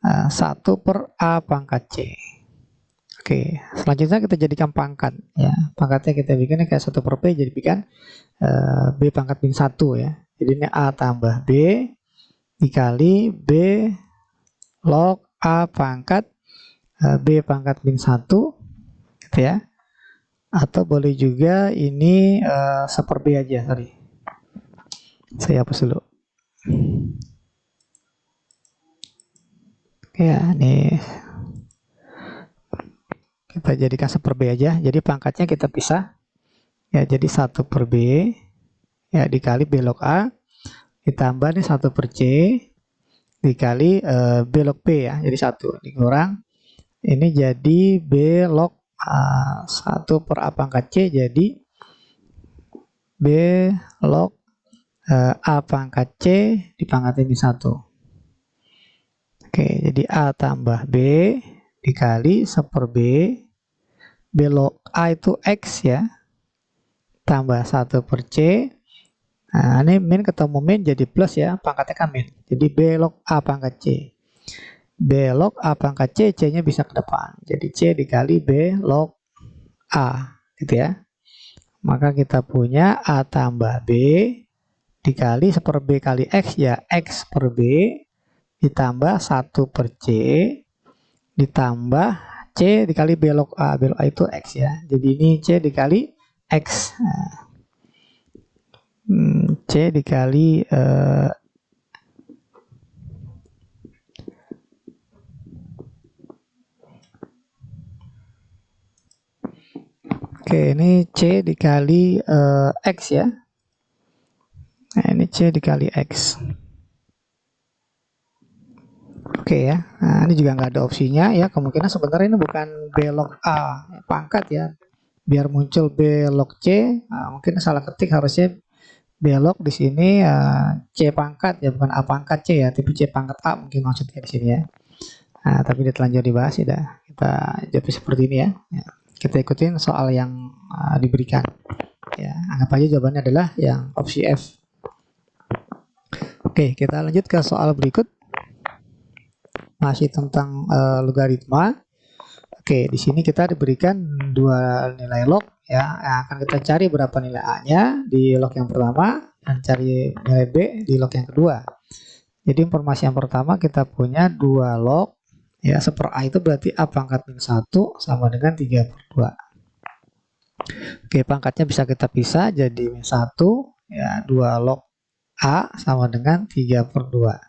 1 per A pangkat C. Oke, selanjutnya kita jadikan pangkat ya. Pangkatnya kita bikin kayak 1 per P, jadi bikin B pangkat min 1 ya. Jadi ini A tambah B dikali B log A pangkat B pangkat min 1 gitu ya. Atau boleh juga ini 1/B aja, sorry. Saya hapus dulu. Ya, ini kita jadikan 1/B aja. Jadi pangkatnya kita pisah. Ya, jadi 1 per B ya dikali B log A ditambah nih 1 per C dikali B log B ya. Jadi 1 dikurang. Ini jadi B log 1 per A pangkat C jadi B log A pangkat C dipangkatin di 1. Oke, jadi A tambah B dikali 1 per B. B log A itu X ya. Tambah 1 per C. Nah, ini min ketemu min jadi plus ya. Pangkatnya kan min. Jadi B log A pangkat C. B log A pangkat C, C-nya bisa ke depan. Jadi C dikali B log A, gitu ya. Maka kita punya A tambah B dikali 1/B kali X, ya X per B ditambah 1 per C ditambah C dikali B log A. B log A itu X ya. Jadi ini C dikali X. Nah, C dikali Oke, ini C dikali X ya. Nah, ini C dikali X. Oke ya. Nah, ini juga nggak ada opsinya ya. Kemungkinan sebenarnya ini bukan B log A pangkat ya. Biar muncul B log C, mungkin salah ketik, harusnya B log di sini C pangkat ya, bukan A pangkat C ya, tapi C pangkat A mungkin maksudnya di sini ya. Nah, tapi udah telanjur dibahas ya. Kita jawab seperti ini ya. Kita ikutin soal yang diberikan. Ya, anggap aja jawabannya adalah yang opsi F. Oke, kita lanjut ke soal berikut. Masih tentang logaritma. Oke, di sini kita diberikan dua nilai log ya. Akan kita cari berapa nilai A-nya di log yang pertama dan cari nilai B di log yang kedua. Jadi informasi yang pertama kita punya 2 log ya, 1/A itu berarti A pangkat min 1 sama dengan 3/2. Oke, pangkatnya bisa kita pisah jadi min 1 ya, 2 log A sama dengan 3/2.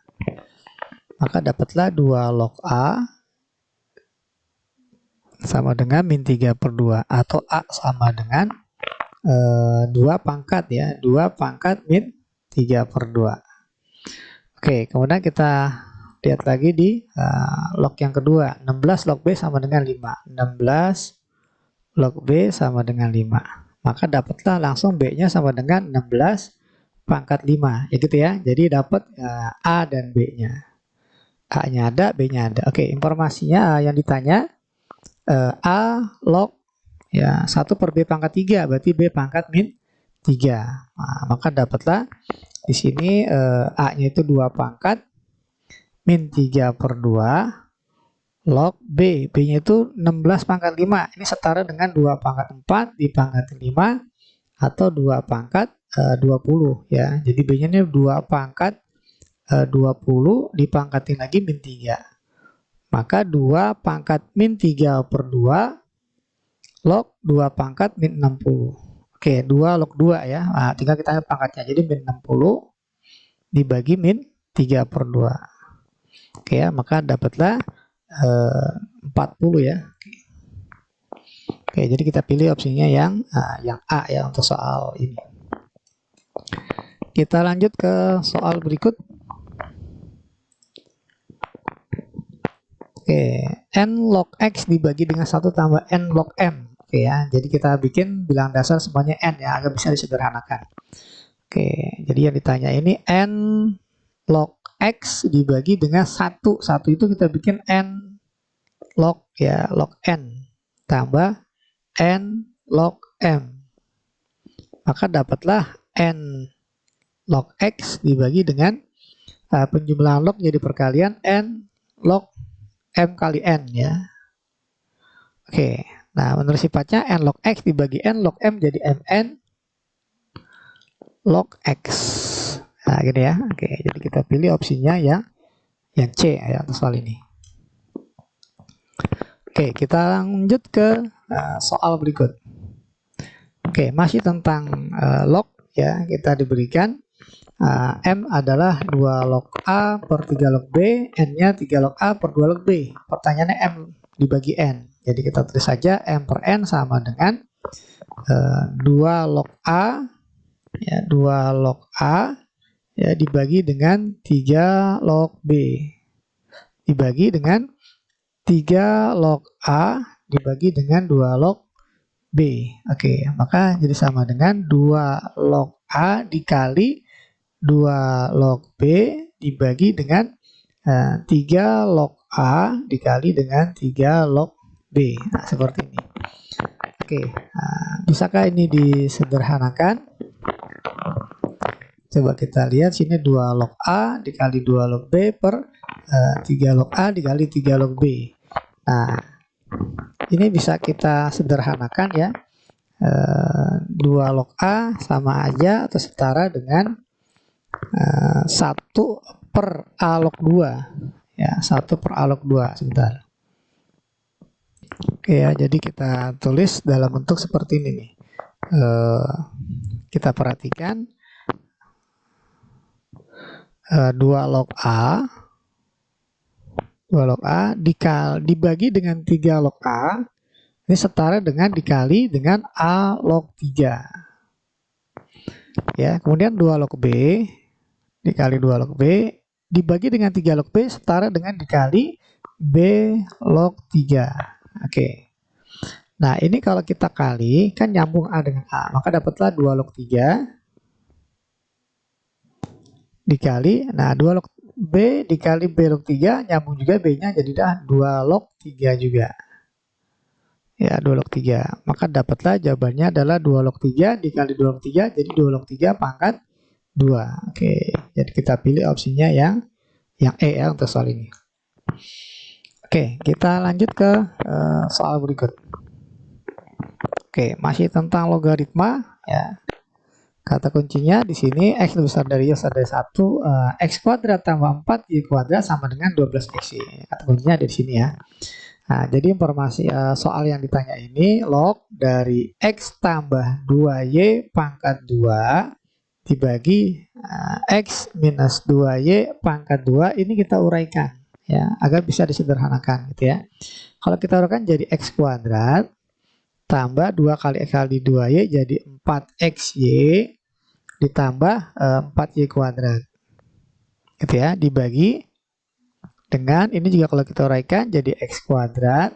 Maka dapatlah 2 log A sama dengan min 3/2 atau A sama dengan 2 pangkat ya, 2 pangkat min 3/2. Oke, kemudian kita lihat lagi di log yang kedua. 16 log B sama dengan 5. 16 log B sama dengan 5. Maka dapatlah langsung B-nya sama dengan 16 pangkat 5. Ya gitu ya. Jadi dapat A dan B-nya. A-nya ada, B-nya ada. Oke, informasinya yang ditanya A log ya 1 per B pangkat 3, berarti B pangkat min 3. Nah, maka dapatlah di sini A-nya itu 2 pangkat min 3/2 log B. B-nya itu 16 pangkat 5. Ini setara dengan 2 pangkat 4 dipangkat 5 atau 2 pangkat 20 ya. Jadi B-nya ini 2 pangkat 20 dipangkatin lagi min 3. Maka 2 pangkat min 3/2 log 2 pangkat min 60. Oke, 2 log 2 ya. Nah, tinggal kita lihat pangkatnya. Jadi min 60 dibagi min 3/2. Oke ya, maka dapatlah 40 ya. Oke, jadi kita pilih opsinya yang A ya untuk soal ini. Kita lanjut ke soal berikut. Oke, n log x dibagi dengan 1 tambah n log m. Oke ya, jadi kita bikin bilangan dasar semuanya n ya, agar bisa disederhanakan. Oke, jadi yang ditanya ini n log x dibagi dengan 1. 1 itu kita bikin n log ya, log n tambah n log m. Maka dapatlah n log x dibagi dengan penjumlahan log jadi perkalian n log m kali n ya. Oke, nah menurut sifatnya n log x dibagi n log m jadi mn log x. Nah gini ya. Oke, jadi kita pilih opsinya yang C ya untuk soal ini. Oke, kita lanjut ke soal berikut. Oke, masih tentang log ya. Kita diberikan M adalah 2 log A per 3 log B, N-nya 3 log A per 2 log B. Pertanyaannya M dibagi N. Jadi kita tulis saja M per N sama dengan 2 log A ya, 2 log A ya dibagi dengan 3 log B. Dibagi dengan 3 log A dibagi dengan 2 log B. Oke, maka jadi sama dengan 2 log A dikali 2 log B dibagi dengan 3 log A dikali dengan 3 log B. Nah, seperti ini. Oke, bisakah ini disederhanakan? Coba kita lihat sini 2 log A dikali 2 log B per 3 log A dikali 3 log B. Nah, ini bisa kita sederhanakan ya. 2 log A sama aja atau setara dengan 1 per A log 2. Ya, 1 per A log 2. Sebentar. Oke ya, jadi kita tulis dalam bentuk seperti ini nih. Kita perhatikan 2 log A dibagi dengan 3 log A ini setara dengan dikali dengan A log 3. Ya, kemudian 2 log B dikali 2 log B dibagi dengan 3 log B setara dengan dikali B log 3. Oke. Nah, ini kalau kita kali kan nyambung A dengan A, maka dapatlah 2 log 3 dikali, nah 2 log B dikali B log 3 nyambung juga B-nya jadi dah 2 log 3 juga. Ya, 2 log 3. Maka dapatlah jawabannya adalah 2 log 3 dikali 2 log 3 jadi 2 log 3 pangkat 2. Oke, jadi kita pilih opsinya yang E ya untuk soal ini. Oke, kita lanjut ke soal berikut. Oke, masih tentang logaritma ya. Kata kuncinya di sini x lebih besar dari y besar dari 1, x kuadrat tambah 4y kuadrat sama dengan 12xy. Kata kuncinya ada di sini ya. Nah, jadi informasi soal yang ditanya ini log dari x tambah 2y pangkat 2 dibagi x minus 2y pangkat 2 ini kita uraikan ya agar bisa disederhanakan gitu ya. Kalau kita uraikan jadi x kuadrat tambah 2 kali x kali 2y jadi 4xy ditambah 4y kuadrat gitu ya, dibagi dengan ini juga kalau kita uraikan jadi x kuadrat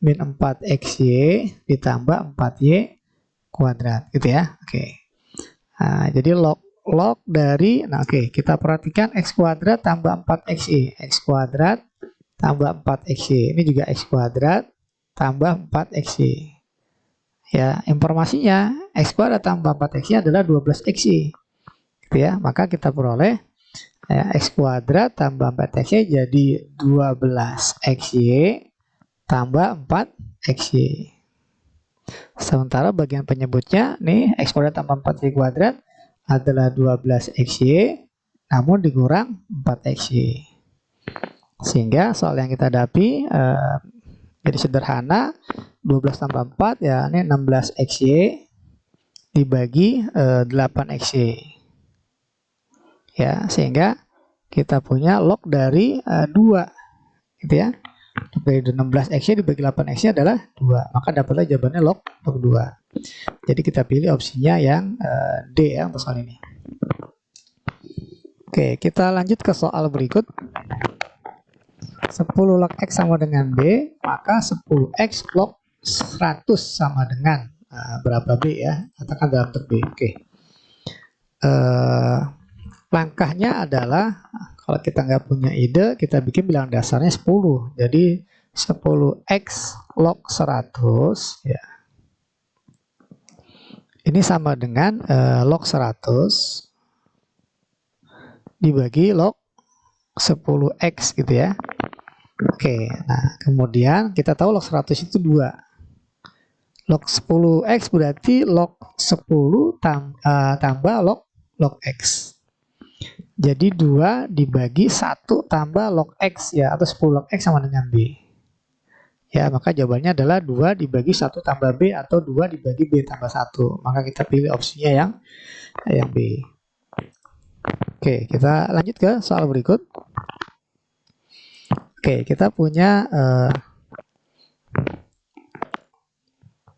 min 4xy ditambah 4y kuadrat gitu ya. Oke. Nah, jadi log dari kita perhatikan x kuadrat tambah 4xy, x kuadrat tambah 4xy. Ini juga x kuadrat tambah 4xy. Ya, informasinya x kuadrat tambah 4xy adalah 12xy. Gitu ya. Maka kita peroleh ya, x kuadrat tambah 4xy jadi 12xy tambah 4xy. Sementara bagian penyebutnya nih x kuadrat tambah 4y kuadrat adalah 12xy namun dikurang 4xy. Sehingga soal yang kita hadapi jadi sederhana, 12 tambah 4 ya ini 16xy dibagi 8xy. Ya, sehingga kita punya log dari 2 gitu ya. Dari 16xy dibagi 8xy adalah 2. Maka dapatlah jawabannya log 2. Jadi kita pilih opsinya yang D ya untuk soal ini. Oke, kita lanjut ke soal berikut. 10 log x sama dengan B, maka 10x log 100 sama dengan berapa B ya? Katakan dalam bentuk B. Oke. Langkahnya adalah kalau kita nggak punya ide, kita bikin bilangan dasarnya 10. Jadi 10x log 100 ya. Ini sama dengan log 100 dibagi log 10x gitu ya. Oke, nah kemudian kita tahu log 100 itu 2. Log 10x berarti log 10 tambah log x. Jadi 2 dibagi 1 tambah log x ya, atau 10 log x sama dengan B. Ya, maka jawabannya adalah 2 dibagi 1 tambah B atau 2 dibagi B tambah 1. Maka kita pilih opsinya yang B. Oke, kita lanjut ke soal berikut. Oke, kita punya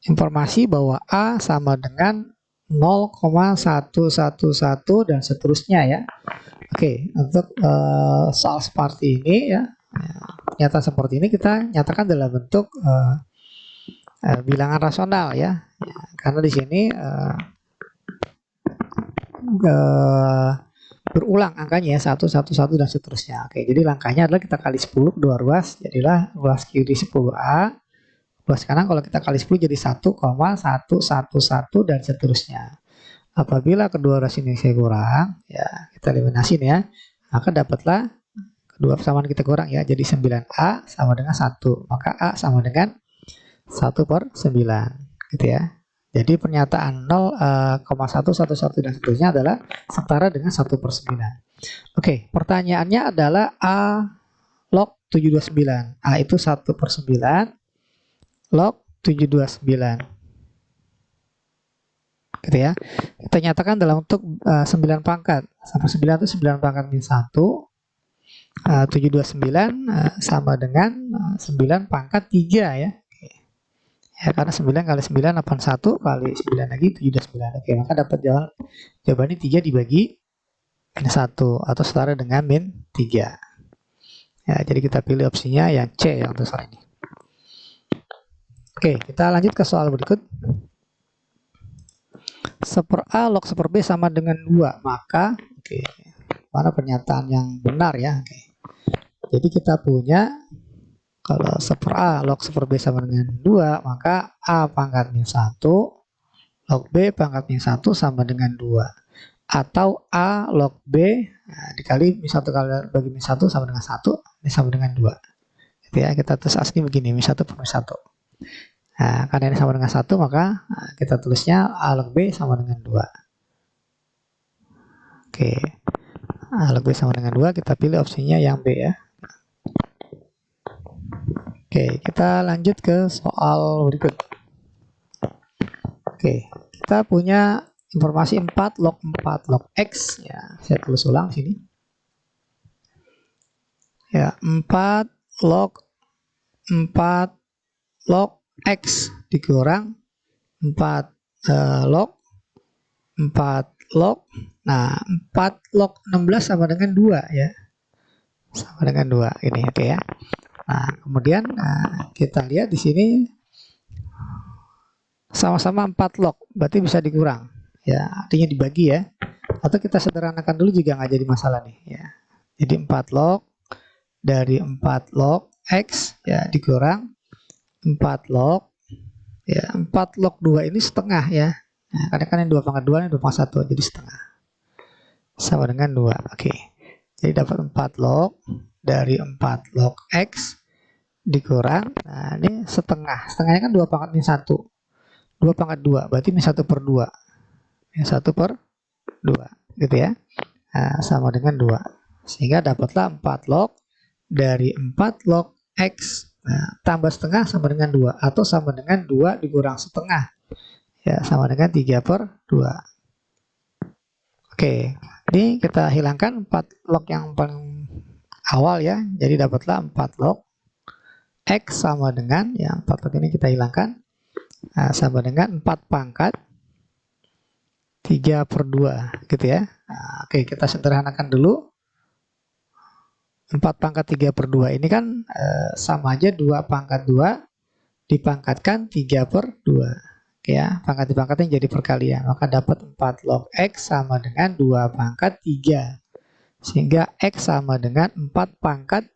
informasi bahwa A sama dengan 0,111 dan seterusnya ya. Oke, untuk soal seperti ini ya, nyata seperti ini kita nyatakan dalam bentuk bilangan rasional ya. Karena di sini berulang angkanya ya, 1, 1, 1 dan seterusnya. Oke, jadi langkahnya adalah kita kali 10 kedua ruas, jadilah ruas kiri 10A. Ruas kanan kalau kita kali 10 jadi 1,111 dan seterusnya. Apabila kedua ruas ini saya kurang, ya kita eliminasi ya, maka dapatlah Kedua persamaan kita kurang ya. Jadi 9A sama dengan 1. Maka A sama dengan 1/9 gitu ya. Jadi pernyataan 0,1, 1, 1 dan seterusnya adalah setara dengan 1/9. Oke, pertanyaannya adalah A log 729. A itu 1/9 log 729. Gitu ya. Kita nyatakan dalam bentuk 9 pangkat. 1/9 itu 9 pangkat min 1. 729 sama dengan 9 pangkat 3 ya. Ya, karena 9 kali 9 81 kali 9 lagi 729. Oke, maka dapat jawabannya 3 dibagi min 1 atau setara dengan min 3. Ya, jadi kita pilih opsinya yang C yang untuk soal ini. Oke, kita lanjut ke soal berikut. 1/A log 1/B sama dengan 2. Maka, mana pernyataan yang benar ya. Jadi kita punya kalau 1/A log 1/B sama dengan 2, maka A pangkat min 1 log B pangkat min 1 sama dengan 2. Atau A log B dikali min 1 kali bagi min 1 sama dengan 1, ini sama dengan 2. Gitu ya, kita tulis asli begini, min 1 per min 1. Nah, karena ini sama dengan 1, maka kita tulisnya A log B sama dengan 2. Oke. A log B sama dengan 2, kita pilih opsinya yang B ya. Oke, kita lanjut ke soal berikut. Oke, kita punya informasi 4 log X ya. Saya tulis ulang sini. Ya, 4 log X dikurang 4 log 4 log. Nah, 4 log 16 sama dengan 2 ya. Sama dengan 2 ini, oke ya. Nah, kemudian kita lihat di sini sama-sama 4 log, berarti bisa dikurang. Ya, artinya dibagi ya. Atau kita sederhanakan dulu juga nggak jadi masalah nih ya. Jadi 4 log dari 4 log X ya dikurang 4 log ya, 4 log 2 ini setengah ya. Nah, karena kan yang 2 pangkat 2 ini 2 pangkat 1, jadi setengah. Sama dengan 2. Oke. Jadi dapat 4 log dari 4 log X dikurang, nah ini setengah. Setengahnya kan 2 pangkat min 1. 2 pangkat 2, berarti min 1/2. Min 1/2, gitu ya. Nah, sama dengan 2. Sehingga dapatlah 4 log dari 4 log X. Nah, tambah setengah sama dengan 2. Atau sama dengan 2 dikurang setengah. Ya, sama dengan 3/2. Oke, ini kita hilangkan 4 log yang paling awal ya. Jadi dapatlah 4 log X sama dengan, ya 4 log ini kita hilangkan. Nah, sama dengan 4 pangkat 3/2 gitu ya. Nah, oke, kita sederhanakan dulu. 4 pangkat 3/2 ini kan sama aja 2 pangkat 2 dipangkatkan 3/2. Oke ya, pangkat dipangkatnya jadi perkalian. Maka dapat 4 log X sama dengan 2 pangkat 3. Sehingga X sama dengan 4 pangkat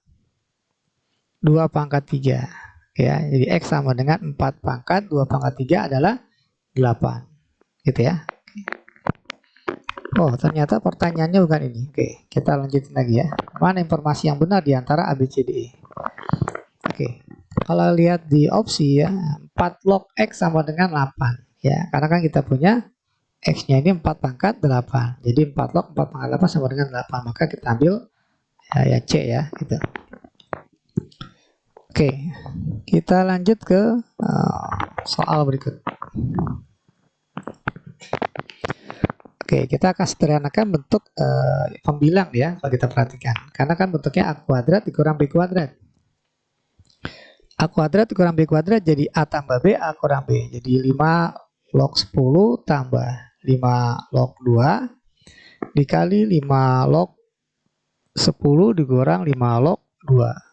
2 pangkat 3. Ya, jadi X sama dengan 4 pangkat 2 pangkat 3 adalah 8. Gitu ya. Oh, ternyata pertanyaannya bukan ini. Oke, kita lanjutin lagi ya. Mana informasi yang benar di antara A, B, C, D, E? Oke, kalau lihat di opsi ya, 4 log X sama dengan 8. Ya, karena kan kita punya X-nya ini 4 pangkat 8. Jadi 4 log 4 pangkat 8 sama dengan 8. Maka kita ambil ya C ya. Gitu. Oke, kita lanjut ke soal berikut. Oke, kita akan sederhanakan bentuk pembilang ya, kalau kita perhatikan. Karena kan bentuknya A kuadrat dikurang B kuadrat. A kuadrat dikurang B kuadrat jadi A tambah B, A kurang B. Jadi 5 log 10 tambah 5 log 2 dikali 5 log 10 dikurang 5 log 2.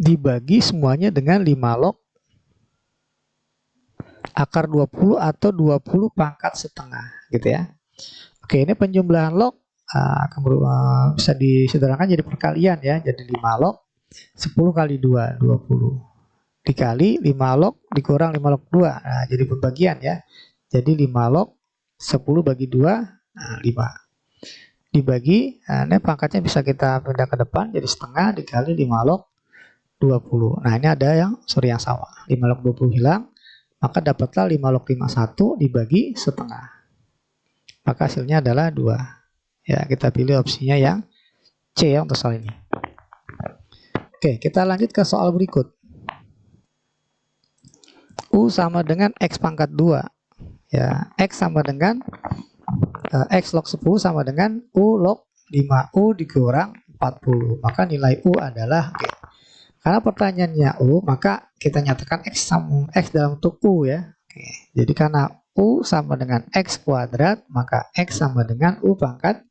Dibagi semuanya dengan 5 log akar 20 atau 20 pangkat setengah gitu ya. Oke, ini penjumlahan log bisa disederhanakan jadi perkalian ya. Jadi 5 log 10 kali 2 20 dikali 5 log dikurang 5 log 2. Nah, jadi pembagian ya. Jadi 5 log 10 bagi 2 5. dibagi, nah ini pangkatnya bisa kita pindah ke depan jadi setengah dikali 5 log 20. Nah ini ada yang yang sama, 5 log 20 hilang, maka dapatlah 5 log 51 dibagi setengah, maka hasilnya adalah 2. Ya, kita pilih opsinya yang C ya untuk soal ini. Oke, kita lanjut ke soal berikut. U sama dengan X pangkat 2. Ya, X sama dengan X log 10 sama dengan U log 5U dikurang 40. Maka nilai U adalah G. Karena pertanyaannya U, maka kita nyatakan X dalam bentuk U ya. Oke. Jadi karena U sama dengan X kuadrat, maka X sama dengan U pangkat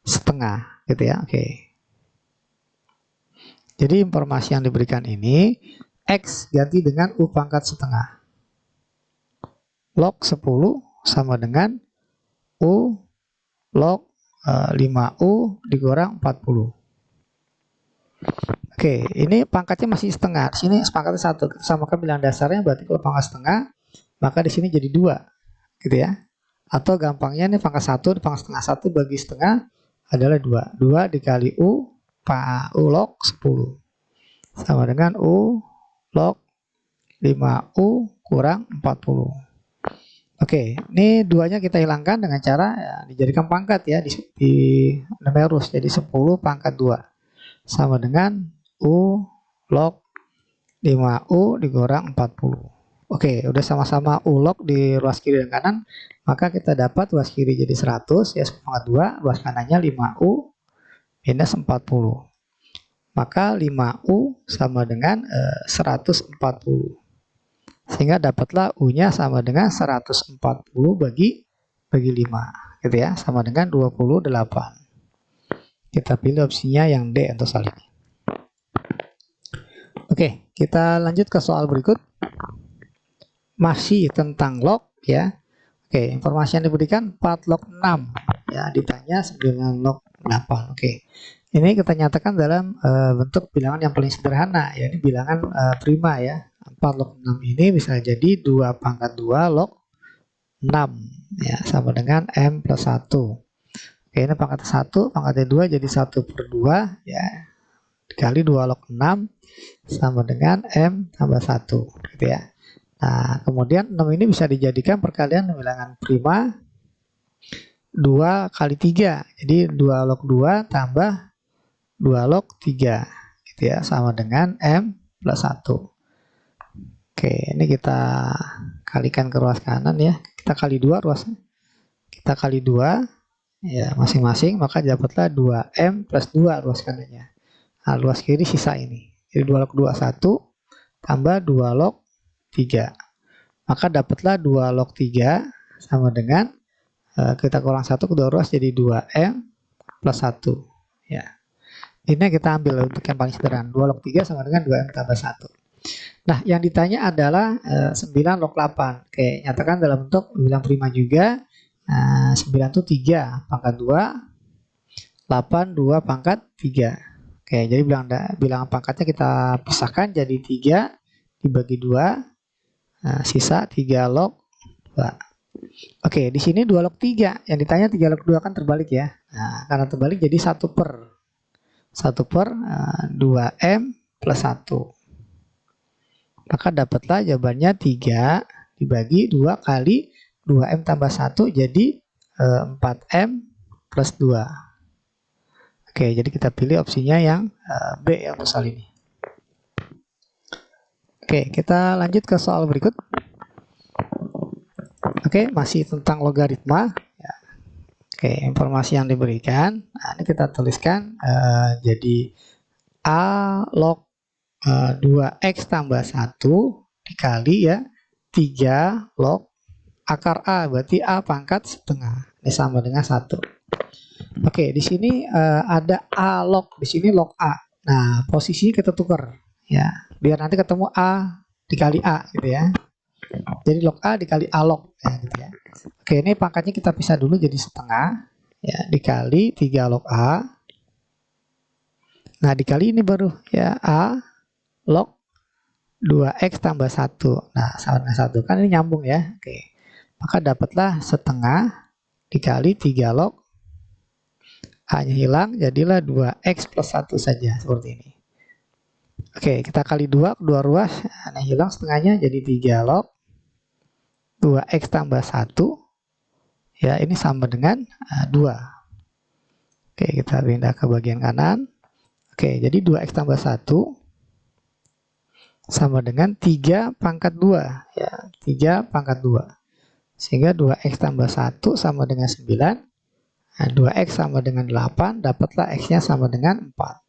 setengah. Gitu ya. Oke. Jadi informasi yang diberikan ini, X ganti dengan U pangkat setengah. Log 10 sama dengan U log 5U dikurang 40. Oke, ini pangkatnya masih setengah. Di sini pangkatnya 1. Kita samakan bilangan dasarnya, berarti kalau pangkat setengah, maka di sini jadi 2. Gitu ya. Atau gampangnya nih pangkat 1 pangkat setengah 1 bagi setengah adalah 2. 2 dikali U log 10 sama dengan U log 5U kurang 40. Oke, ini 2-nya kita hilangkan dengan cara ya, dijadikan pangkat ya di numerus. Jadi 10 pangkat 2 sama dengan U log 5U dikurang 40. Oke, udah sama-sama U log di ruas kiri dan kanan, maka kita dapat ruas kiri jadi 100 ya 10 pangkat 2, ruas kanannya 5U minus 40. Maka 5U sama dengan 140. Sehingga dapatlah U-nya sama dengan 140 bagi 5 gitu ya, sama dengan 28. Kita pilih opsinya yang D untuk soal ini. Oke, kita lanjut ke soal berikut. Masih tentang log ya. Oke, informasi yang diberikan 4 log 6 ya, ditanya 9 log 8. Oke. Ini kita nyatakan dalam bentuk bilangan yang paling sederhana ya, ini bilangan prima ya. 4 log 6 ini bisa jadi 2 pangkat 2 log 6 ya, sama dengan M plus 1. Oke, ini pangkat 1, pangkatnya 2 jadi 1/2 ya, dikali 2 log 6 sama dengan M tambah 1 gitu ya. Nah, kemudian 6 ini bisa dijadikan perkalian bilangan prima 2 kali 3. Jadi 2 log 2 tambah 2 log 3 gitu ya, sama dengan M plus 1. Oke, ini kita kalikan ke ruas kanan ya. Kita kali 2 ruasnya. Kita kali 2 ya masing-masing, maka dapatlah 2M plus 2 ruas kanannya. Nah, ruas kiri sisa ini. Jadi 2 log 2 1 tambah 2 log 3. Maka dapatlah 2 log 3 sama dengan kita kurang 1 kedua ruas jadi 2M plus 1 ya. Ini kita ambil untuk yang paling sederhana. 2 log 3 sama dengan 2M tambah 1. Nah, yang ditanya adalah 9 log 8. Oke, nyatakan dalam bentuk bilang prima juga. 9 itu 3 pangkat 2, 8 2 pangkat 3. Oke, jadi bilangan pangkatnya kita pisahkan jadi 3 dibagi 2. Sisa 3 log 2. Oke, di sini 2 log 3. Yang ditanya 3 log 2 kan terbalik ya. Nah, karena terbalik jadi 1/2M plus 1. Maka dapatlah jawabannya 3 dibagi 2 kali 2M tambah 1 jadi 4M plus 2. Oke, jadi kita pilih opsinya yang B ya untuk soal ini. Oke, kita lanjut ke soal berikut. Oke, masih tentang logaritma. Oke, informasi yang diberikan. Nah, ini kita tuliskan jadi A log 2X tambah 1 dikali ya 3 log akar A, berarti A pangkat setengah. Ini sama dengan 1. Oke, di sini ada A log, di sini log A. Nah, posisi kita tukar ya, biar nanti ketemu A dikali A gitu ya. Jadi log A dikali A log ya, gitu ya. Oke, ini pangkatnya kita pisah dulu jadi setengah ya, dikali 3 log A. Nah, dikali ini baru ya A log 2X tambah 1. Nah, sama dengan 1 kan ini nyambung ya. Oke. Maka dapatlah setengah dikali 3 log A-nya hilang, jadilah 2x plus 1 saja, seperti ini. Oke, kita kali 2, 2 ruas, nah hilang setengahnya, jadi 3 log 2x tambah 1. Ya, ini sama dengan 2. Oke, kita pindah ke bagian kanan. Oke, jadi 2x tambah 1 sama dengan 3 pangkat 2. Ya, 3 pangkat 2. Sehingga 2x tambah 1 sama dengan 9. Nah, 2x sama dengan 8, dapatlah x-nya sama dengan 4.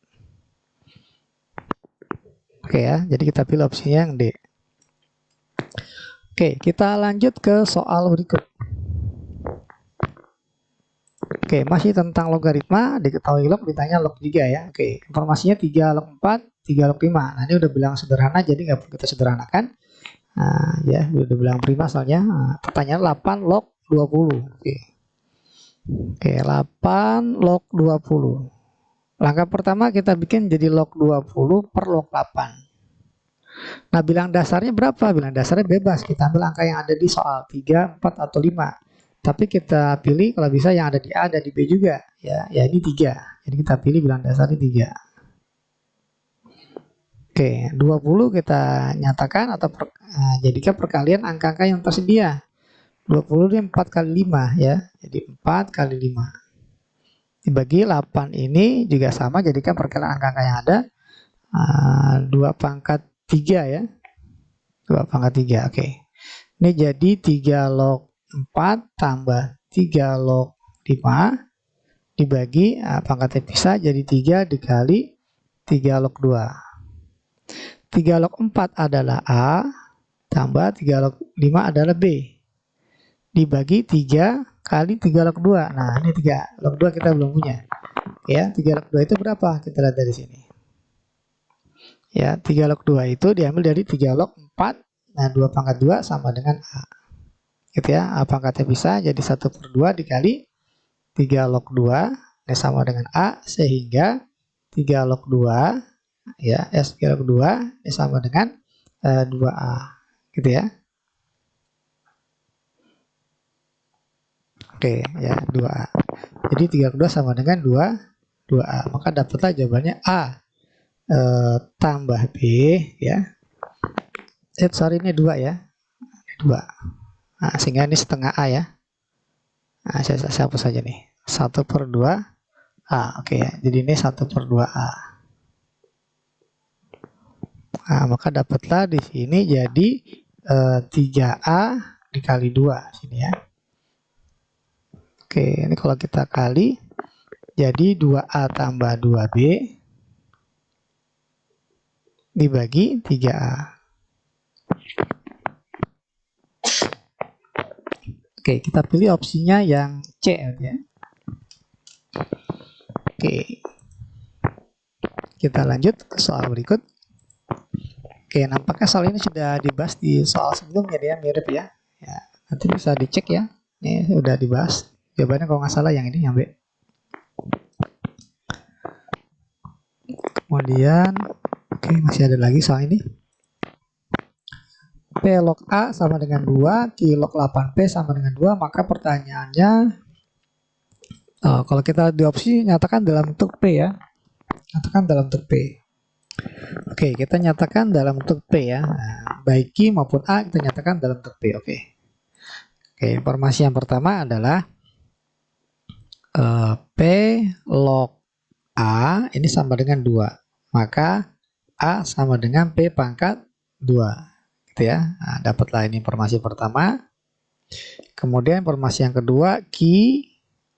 Oke ya, jadi kita pilih opsinya yang D. Oke, kita lanjut ke soal berikut. Oke, masih tentang logaritma, diketahui log, ditanya log 3 ya. Oke, informasinya 3 log 4, 3 log 5. Nah, ini udah bilang sederhana, jadi nggak perlu kita sederhanakan. Nah, ya, udah bilang prima soalnya. Nah, pertanyaan 8 log 20. Oke, 8 log 20. Langkah pertama kita bikin jadi log 20 per log 8. Nah, bilang dasarnya berapa? Bilang dasarnya bebas. Kita ambil angka yang ada di soal 3, 4, atau 5. Tapi kita pilih kalau bisa yang ada di A dan di B juga. Ya ini 3. Jadi kita pilih bilang dasarnya 3. Oke, 20 kita nyatakan atau jadikan perkalian angka-angka yang tersedia. 20 ini 4 kali 5 ya. Jadi 4 kali 5. Dibagi 8 ini juga sama, jadikan perkalian angka-angka yang ada. 2 pangkat 3 ya. 2 pangkat 3, oke. Ini jadi 3 log 4 tambah 3 log 5 dibagi pangkatnya pisah jadi 3 dikali 3 log 2. 3 log 4 adalah A tambah 3 log 5 adalah B. Dibagi 3 kali 3 log 2. Nah, ini 3 log 2 kita belum punya. Ya, 3 log 2 itu berapa? Kita lihat dari sini. Ya, 3 log 2 itu diambil dari 3 log 4. Nah, 2 pangkat 2 sama dengan A. Gitu ya, A pangkatnya bisa jadi 1/2 dikali 3 log 2 ini sama dengan A, sehingga 3 log 2 ya, S 3 log 2 ini sama dengan 2A gitu ya. Oke ya, 2A. Jadi 3 log 2 sama dengan 2A, maka dapatlah jawabannya A tambah B ya. Sorry, ini 2 ya, 2. Nah, sehingga ini setengah A ya. Nah, saya hapus saja nih. 1/2 A. Oke ya. Jadi ini 1/2 A. Nah, maka dapatlah di sini jadi 3A dikali 2 sini ya. Oke, ini kalau kita kali jadi 2A tambah 2B dibagi 3A. Oke, kita pilih opsinya yang C ya. Oke. Kita lanjut ke soal berikut. Oke, nampaknya soal ini sudah dibahas di soal sebelumnya ya, mirip ya. Ya, nanti bisa dicek ya. Ini udah dibahas. Jawabannya kalau nggak salah yang ini, yang B. Kemudian, oke, masih ada lagi soal ini. P log A sama dengan 2, Q log 8P sama dengan 2, maka pertanyaannya, kalau kita di opsi nyatakan dalam bentuk P ya. Nyatakan dalam bentuk P. Oke, kita nyatakan dalam bentuk P ya. Nah, baik Q maupun A kita nyatakan dalam bentuk P. Oke, informasi yang pertama adalah P log A ini sama dengan 2. Maka A sama dengan P pangkat 2. Gitu ya. Nah, dapatlah ini informasi pertama. Kemudian informasi yang kedua, Q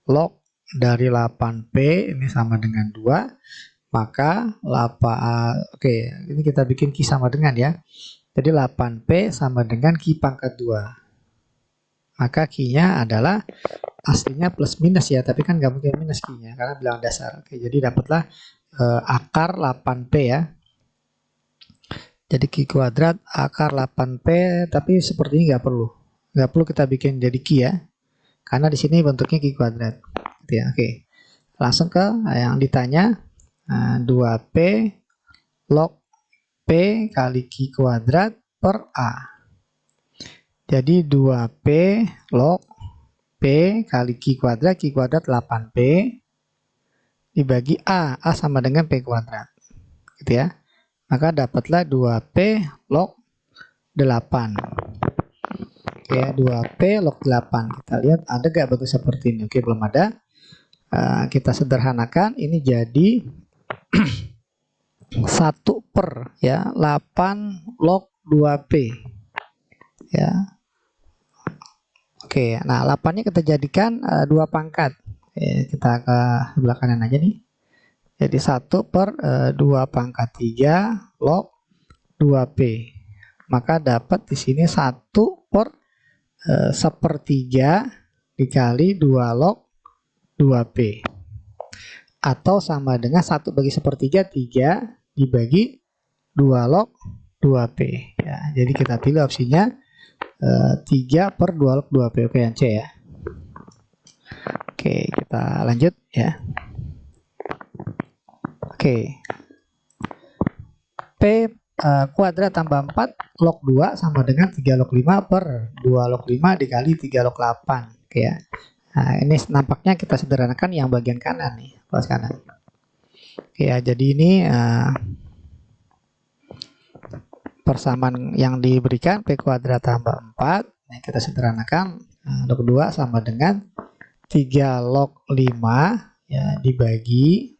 log dari 8P ini sama dengan 2. Maka 8, oke, ini kita bikin Q sama dengan ya. Jadi 8P sama dengan Q pangkat 2. Maka Q-nya adalah aslinya plus minus ya, tapi kan nggak mungkin minus Q-nya karena bilang dasar. Oke, jadi dapatlah akar 8P ya. Jadi Q kuadrat akar 8P, tapi seperti ini nggak perlu. Nggak perlu kita bikin jadi Q ya. Karena di sini bentuknya Q kuadrat. Gitu ya, oke. Langsung ke yang ditanya. 2P log P kali Q kuadrat per A. Jadi 2P log P kali Q kuadrat 8P dibagi A sama dengan P kuadrat. Gitu ya. Maka dapatlah 2P log 8. Oke, 2P log 8. Kita lihat ada gak bentuk seperti ini. Oke, belum ada. Kita sederhanakan, ini jadi 1 per ya 8 log 2P ya. Oke, nah 8-nya kita jadikan 2 pangkat. Oke, kita ke sebelah kanan aja nih. Jadi 1 per 2 pangkat 3 log 2P. Maka dapat di sini 1 per 1/3 dikali 2 log 2P. Atau sama dengan 1 bagi 1/3, 3 dibagi 2 log 2P. Ya, jadi kita pilih opsinya 3 per 2 log 2P. Oke, yang C ya. Oke, kita lanjut ya. Oke. P kuadrat tambah 4 log 2 sama dengan 3 log 5 per 2 log 5 dikali 3 log 8. Oke ya. Nah, ini nampaknya kita sederhanakan yang bagian kanan nih, kelas kanan. Oke ya, jadi ini persamaan yang diberikan P kuadrat tambah 4. Nah, kita sederhanakan log 2 sama dengan 3 log 5 ya dibagi,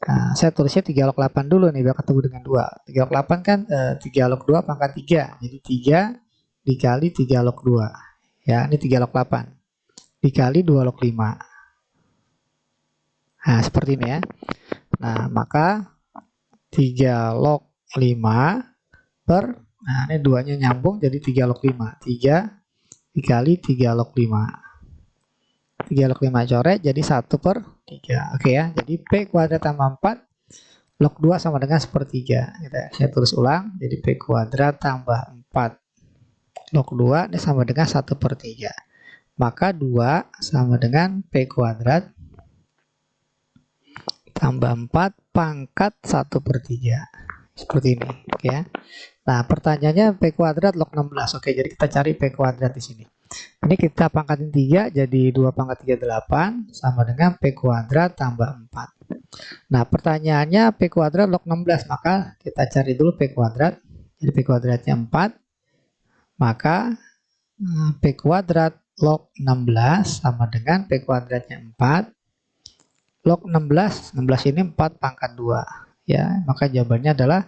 nah, saya tulisnya 3 log 8 dulu nih biar ketemu dengan 2. 3 log 8 kan 3 log 2 pangkat 3. Jadi 3 dikali 3 log 2. Ya, ini 3 log 8 dikali 2 log 5. Nah, seperti ini ya. Nah, maka 3 log 5 per, nah ini 2-nya nyambung jadi 3 log 5. 3 dikali 3 log 5. 3 log 5 coret jadi 1 per 3. Oke ya, jadi P kuadrat tambah 4 log 2 sama dengan 1/3. Saya tulis ulang, jadi P kuadrat tambah 4 log 2 ini sama dengan 1/3. Maka 2 sama dengan P kuadrat tambah 4 pangkat 1/3. Seperti ini ya. Nah, pertanyaannya P kuadrat log 16. Oke, jadi kita cari P kuadrat di sini. Ini kita pangkatin 3 jadi 2 pangkat 3 8 sama dengan P kuadrat tambah 4. Nah, pertanyaannya P kuadrat log 16, maka kita cari dulu P kuadrat. Jadi P kuadratnya 4. Maka P kuadrat log 16 sama dengan P kuadratnya 4 log 16. 16 ini 4 pangkat 2 ya, maka jawabannya adalah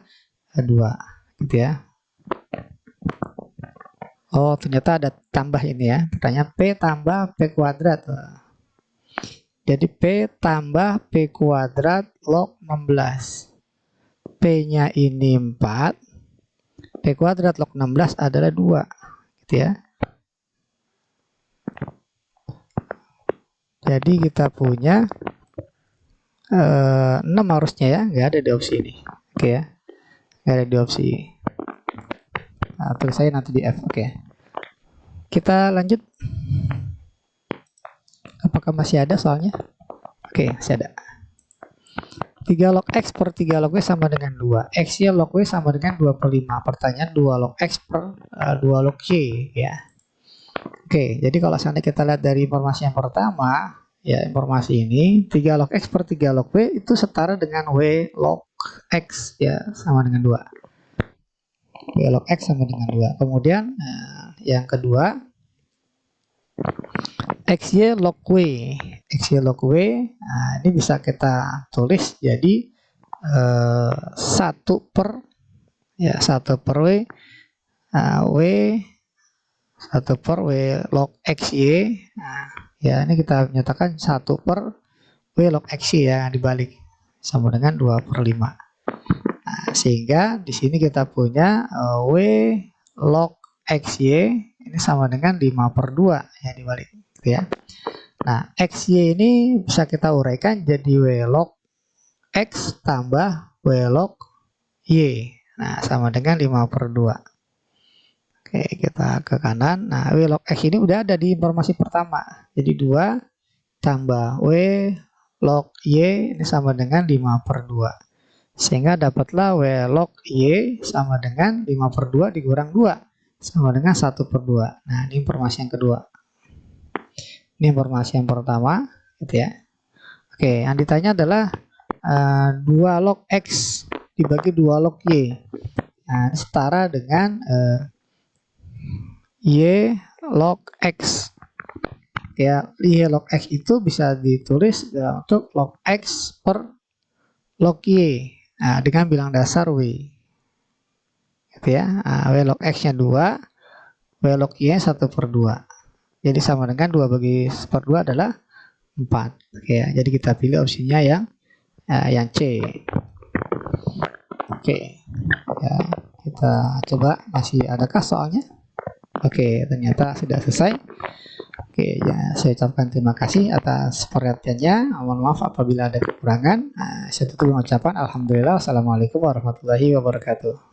2 gitu ya. Oh, ternyata ada tambah ini ya. Pertanyaan P tambah P kuadrat. Jadi P tambah P kuadrat log 16. P-nya ini 4. P kuadrat log 16 adalah 2 gitu ya. Jadi kita punya 6 harusnya ya, nggak ada di opsi ini. Oke ya, nggak ada di opsi. Nah, tulis saya nanti di F. Oke, kita lanjut. Apakah masih ada soalnya? Oke, masih ada. 3 log X per 3 log Y sama dengan 2. X-nya log Y sama dengan 2/5. Pertanyaan 2 log X per 2 log Y ya. Oke, jadi kalau seandainya kita lihat dari informasi yang pertama, ya informasi ini 3 log X per 3 log Y itu setara dengan Y log X ya, sama dengan 2. Y log X sama dengan 2. Kemudian yang kedua, XY log Y. XY log Y, nah, ini bisa kita tulis jadi 1 per ya 1 per Y, Y 1 per Y log XY. Nah, ya ini kita menyatakan 1 per Y log XY ya, dibalik sama dengan 2/5. Nah, sehingga di sini kita punya Y log XY ini sama dengan 5/2 ya, dibalik gitu ya. Nah, XY ini bisa kita uraikan jadi Y log X tambah Y log Y. Nah, sama dengan 5/2. Oke, kita ke kanan. Nah, Y log X ini udah ada di informasi pertama. Jadi 2 tambah Y log Y ini sama dengan 5/2. Sehingga dapatlah Y log Y sama dengan 5/2 dikurang 2. Sama dengan 1/2. Nah, ini informasi yang kedua. Ini informasi yang pertama, gitu ya. Oke, yang ditanya adalah 2 log X dibagi 2 log Y. Nah, setara dengan Y log X. Ya, Y log X itu bisa ditulis untuk log X per log Y. Nah, dengan bilang dasar W. Gitu ya. W log X-nya 2, W log Y 1/2. Jadi sama dengan 2 bagi 1/2 adalah 4. Oke, ya. Jadi kita pilih opsinya yang C. Oke. Ya, kita coba, masih adakah soalnya? Oke, ternyata sudah selesai. Oke, ya, saya ucapkan terima kasih atas perhatiannya. Mohon maaf apabila ada kekurangan. Saya tutup dengan ucapan alhamdulillah. Wassalamualaikum warahmatullahi wabarakatuh.